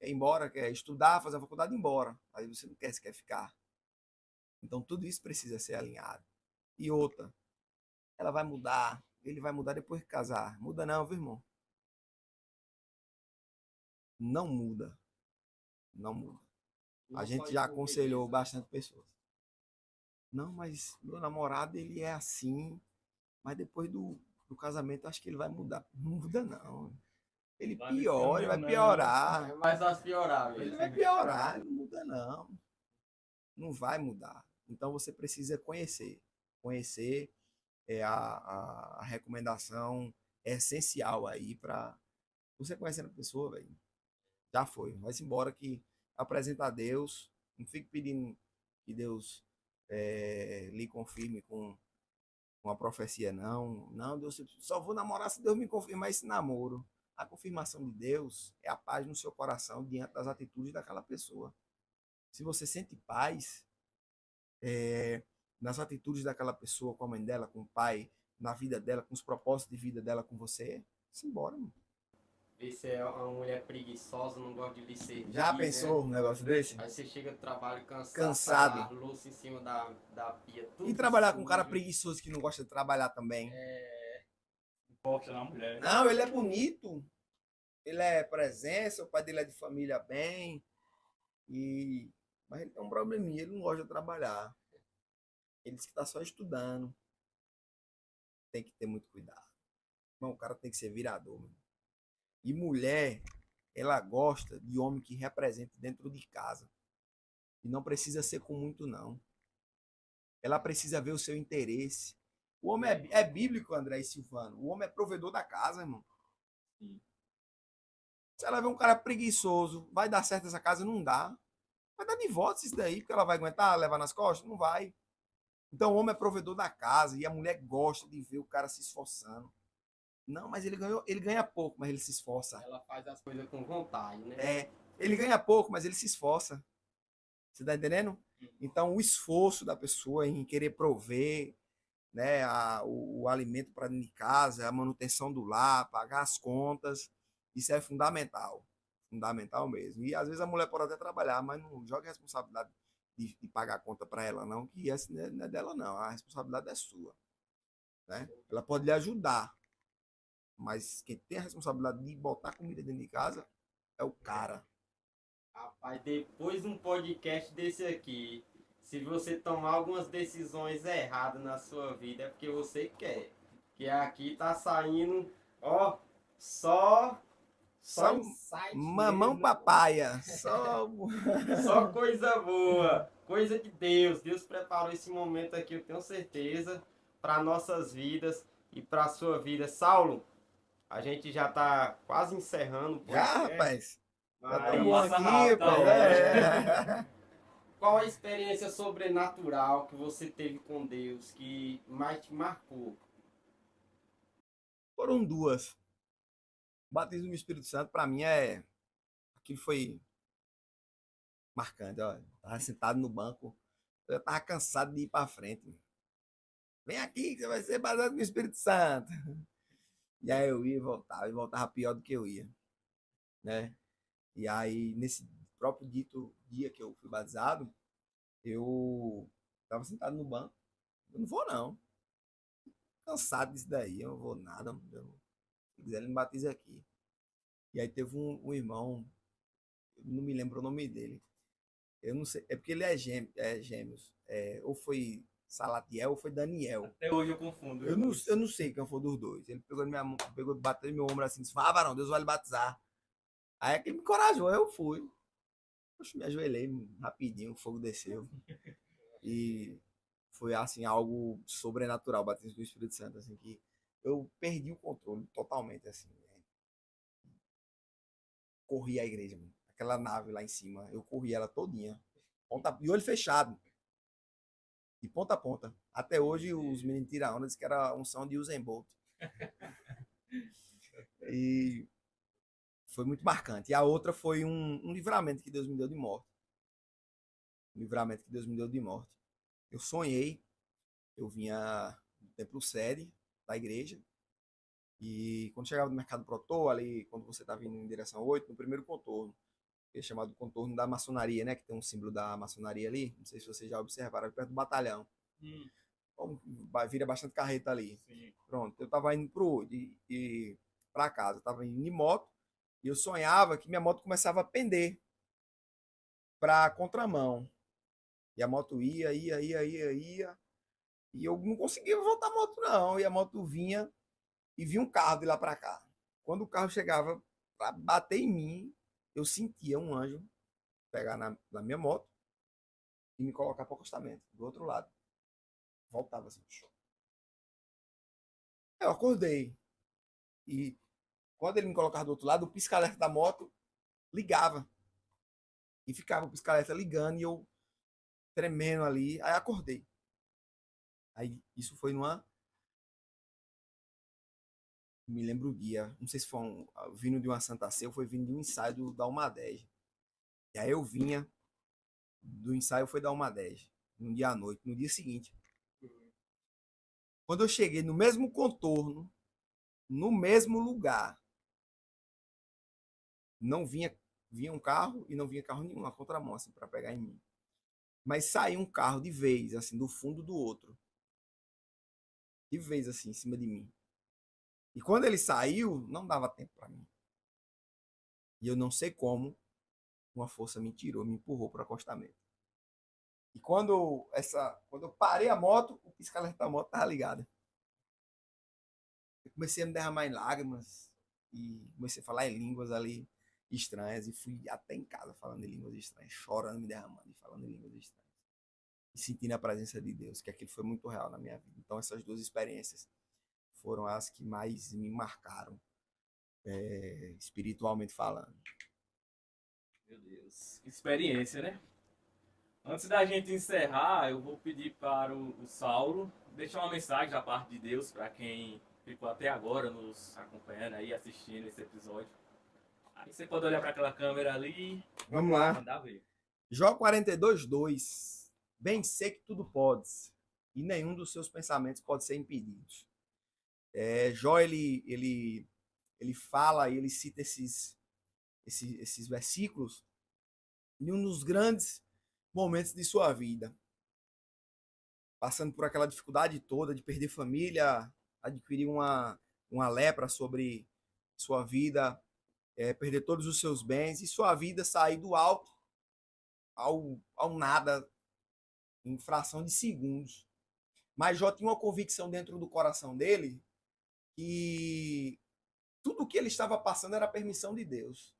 ir embora, quer estudar, fazer a faculdade e ir embora. Aí você não quer, se quer ficar. Então tudo isso precisa ser alinhado. E outra, ela vai mudar, ele vai mudar depois de casar. Muda não, viu, irmão? Não muda. Não muda. A gente já aconselhou bastante pessoas. Não, mas meu namorado, ele é assim, mas depois do casamento, acho que ele vai mudar. Não muda, não. Ele piora, ele vai piorar. É mais fácil piorar mesmo. Ele vai piorar, não muda, não. Não vai mudar. Então você precisa conhecer. Conhecer é a recomendação essencial aí para você conhecendo a pessoa, velho. Já foi. Vai-se embora que apresenta a Deus. Não fique pedindo que Deus lhe confirme com a profecia, não. Não, Deus, só vou namorar se Deus me confirmar esse namoro. A confirmação de Deus é a paz no seu coração diante das atitudes daquela pessoa. Se você sente paz nas atitudes daquela pessoa, com a mãe dela, com o pai, na vida dela, com os propósitos de vida dela com você, se embora, mano. Vê se é uma mulher preguiçosa, não gosta de lhe servir, Já né? pensou um negócio desse? Aí você chega do trabalho Cansado. tá a louça em cima da pia, tudo E trabalhar com um cara sujo. preguiçoso que não gosta de trabalhar também. Forte na mulher. Não, ele é bonito. Ele é presença, o pai dele é de família bem. Mas ele tem um probleminha, ele não gosta de trabalhar. Ele diz que tá só estudando. Tem que ter muito cuidado. Não, o cara tem que ser virador. Mano. E mulher, ela gosta de homem que represente dentro de casa. E não precisa ser com muito, não. Ela precisa ver o seu interesse. O homem é bíblico, André e Silvano. O homem é provedor da casa, irmão. Sim. Se ela vê um cara preguiçoso, vai dar certo essa casa? Não dá. Vai dar divórcio isso daí, porque ela vai aguentar levar nas costas? Não vai. Então o homem é provedor da casa e a mulher gosta de ver o cara se esforçando. Não, mas ele ganha pouco, mas ele se esforça. Ela faz as coisas com vontade, né? Ele ganha pouco, mas ele se esforça. Você tá entendendo? Então o esforço da pessoa em querer prover, né, o alimento para dentro de casa, a manutenção do lar, pagar as contas, isso é fundamental. Fundamental mesmo. E às vezes a mulher pode até trabalhar, mas não joga a responsabilidade de pagar a conta para ela, não, que essa não é dela, não. A responsabilidade é sua. Né? Ela pode lhe ajudar, mas quem tem a responsabilidade de botar comida dentro de casa é o cara. Rapaz, depois de um podcast desse aqui, se você tomar algumas decisões erradas na sua vida, é porque você quer. Que aqui tá saindo, ó, só insight mamão mesmo. papaya. Só coisa boa, coisa de Deus. Deus preparou esse momento aqui, eu tenho certeza, para nossas vidas e para a sua vida. Saulo, a gente já tá quase encerrando o Já, podcast, rapaz. Já mas tô bom passa aqui, rápido, pô. tá qual a experiência sobrenatural que você teve com Deus que mais te marcou? Foram duas. O batismo no Espírito Santo, para mim, aquilo foi marcante. Ó. Tava sentado no banco, eu tava cansado de ir para frente. Vem aqui que você vai ser batizado no Espírito Santo. E aí eu ia e voltava pior do que eu ia. Né? E aí, nesse próprio dia que eu fui batizado, eu tava sentado no banco. Eu não vou, não. Cansado disso daí, eu não vou nada. Se quiser, ele me batiza aqui. E aí teve um irmão, eu não me lembro o nome dele. Eu não sei, é porque ele é gêmeos. Ou foi Salatiel ou foi Daniel. Até hoje eu confundo. Eu não sei quem foi dos dois. Ele pegou na minha mão, bateu no meu ombro assim, disse: "Vá, varão, Deus vai lhe batizar." Aí aquele me encorajou, eu fui. Poxa, me ajoelhei rapidinho, o fogo desceu. E foi assim algo sobrenatural, o batismo do Espírito Santo, assim, que eu perdi o controle totalmente, assim. Corri a igreja, mano. Aquela nave lá em cima, eu corri ela todinha, de olho fechado, de ponta a ponta. Até hoje os meninos tiram onda, dizem que era unção de Usain Bolt. E foi muito marcante. E a outra foi um livramento que Deus me deu de morte. Um livramento que Deus me deu de morte. Eu sonhei, eu vinha do templo sede da igreja, e quando chegava no Mercado Protô, ali, quando você está vindo em direção 8, no primeiro contorno, que é chamado contorno da maçonaria, né? Que tem um símbolo da maçonaria ali, não sei se vocês já observaram, perto do batalhão. Vira bastante carreta ali. Sim. Pronto, eu estava indo para casa, eu estava indo de moto, e eu sonhava que minha moto começava a pender para a contramão. E a moto ia, e eu não conseguia voltar a moto, não. E a moto vinha e vinha um carro de lá para cá. Quando o carro chegava para bater em mim, eu sentia um anjo pegar na minha moto e me colocar para o acostamento, do outro lado. Voltava assim. Eu acordei. E quando ele me colocava do outro lado, o pisca-alerta da moto ligava. E ficava o pisca-alerta ligando e eu tremendo ali. Aí acordei. Aí isso foi me lembro o dia, não sei se foi vindo de uma Santa Ceia ou foi vindo de um ensaio da Alma 10. E aí eu vinha do ensaio, foi da Alma 10, num dia à noite, no dia seguinte. Quando eu cheguei no mesmo contorno, no mesmo lugar, não vinha um carro e não vinha carro nenhum na contramão, assim, para pegar em mim. Mas saiu um carro de vez, assim, do fundo do outro. De vez, assim, em cima de mim. E quando ele saiu, não dava tempo para mim. E eu não sei como, uma força me tirou, me empurrou para o acostamento. E quando eu parei a moto, o pisca-alerta da moto estava ligado. Eu comecei a me derramar em lágrimas e comecei a falar em línguas ali estranhas e fui até em casa falando em línguas estranhas, chorando, me derramando e falando em línguas estranhas. E sentindo a presença de Deus, que aquilo foi muito real na minha vida. Então essas duas experiências foram as que mais me marcaram, espiritualmente falando. Meu Deus, que experiência, né? Antes da gente encerrar, eu vou pedir para o Saulo deixar uma mensagem da parte de Deus para quem ficou até agora nos acompanhando aí, assistindo esse episódio. Aí você pode olhar para aquela câmera ali. Vamos lá. Mandar ver. Jó 42:2. Bem sei que tudo podes, e nenhum dos seus pensamentos pode ser impedido. Jó, ele fala e ele cita esses versículos em um dos grandes momentos de sua vida. Passando por aquela dificuldade toda de perder família, adquirir uma lepra sobre sua vida, perder todos os seus bens e sua vida sair do alto ao nada em fração de segundos. Mas Jó tinha uma convicção dentro do coração dele que tudo o que ele estava passando era a permissão de Deus.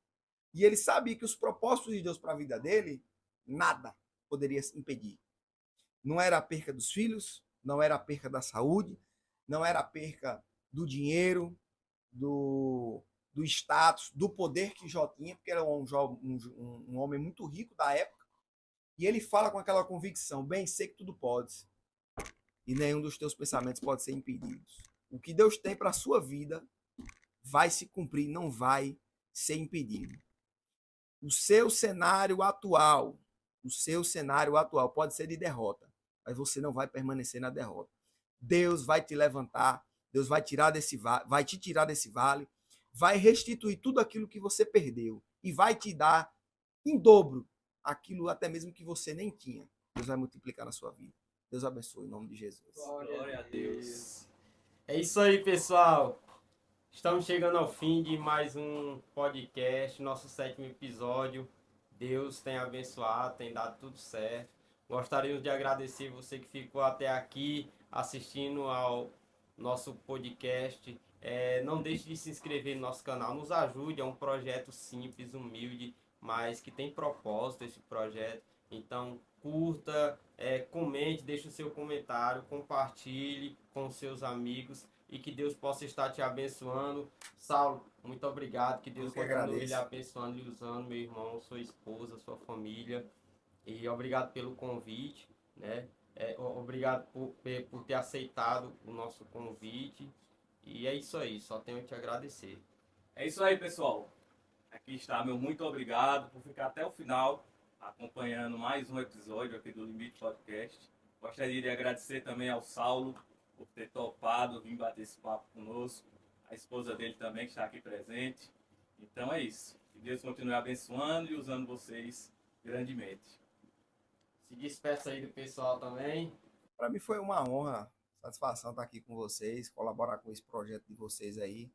E ele sabia que os propósitos de Deus para a vida dele, nada poderia impedir. Não era a perca dos filhos, não era a perca da saúde, não era a perca do dinheiro, do status, do poder que Jó tinha, porque era um homem muito rico da época. E ele fala com aquela convicção: bem, sei que tudo podes, e nenhum dos teus pensamentos pode ser impedido. O que Deus tem para a sua vida vai se cumprir, não vai ser impedido. O seu cenário atual pode ser de derrota, mas você não vai permanecer na derrota. Deus vai te levantar, Deus vai te tirar desse vale, vai restituir tudo aquilo que você perdeu e vai te dar em dobro aquilo até mesmo que você nem tinha. Deus vai multiplicar na sua vida. Deus abençoe em nome de Jesus. Glória a Deus. É isso aí, pessoal. Estamos chegando ao fim de mais um podcast, nosso 7º episódio. Deus tem abençoado, tem dado tudo certo. Gostaríamos de agradecer você que ficou até aqui assistindo ao nosso podcast. Não deixe de se inscrever no nosso canal, nos ajude. É um projeto simples, humilde, mas que tem propósito esse projeto. Então curta, comente, deixe o seu comentário, compartilhe com seus amigos e que Deus possa estar te abençoando. Saulo, muito obrigado, que Deus continue lhe abençoando e usando, meu irmão, sua esposa, sua família. E obrigado pelo convite, né? Obrigado por ter aceitado o nosso convite. E é isso aí, só tenho que te agradecer. É isso aí, pessoal. Aqui está meu muito obrigado por ficar até o final acompanhando mais um episódio aqui do Limite Podcast. Gostaria de agradecer também ao Saulo por ter topado vir bater esse papo conosco. A esposa dele também que está aqui presente. Então é isso. Que Deus continue abençoando e usando vocês grandemente. Se despeça aí do pessoal também. Para mim foi uma honra, satisfação estar aqui com vocês, colaborar com esse projeto de vocês aí.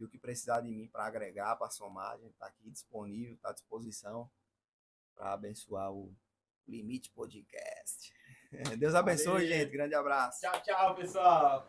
E o que precisar de mim para agregar, para somar, a gente está aqui disponível, está à disposição para abençoar o Limite Podcast. Deus abençoe, gente. Grande abraço. Tchau, tchau, pessoal.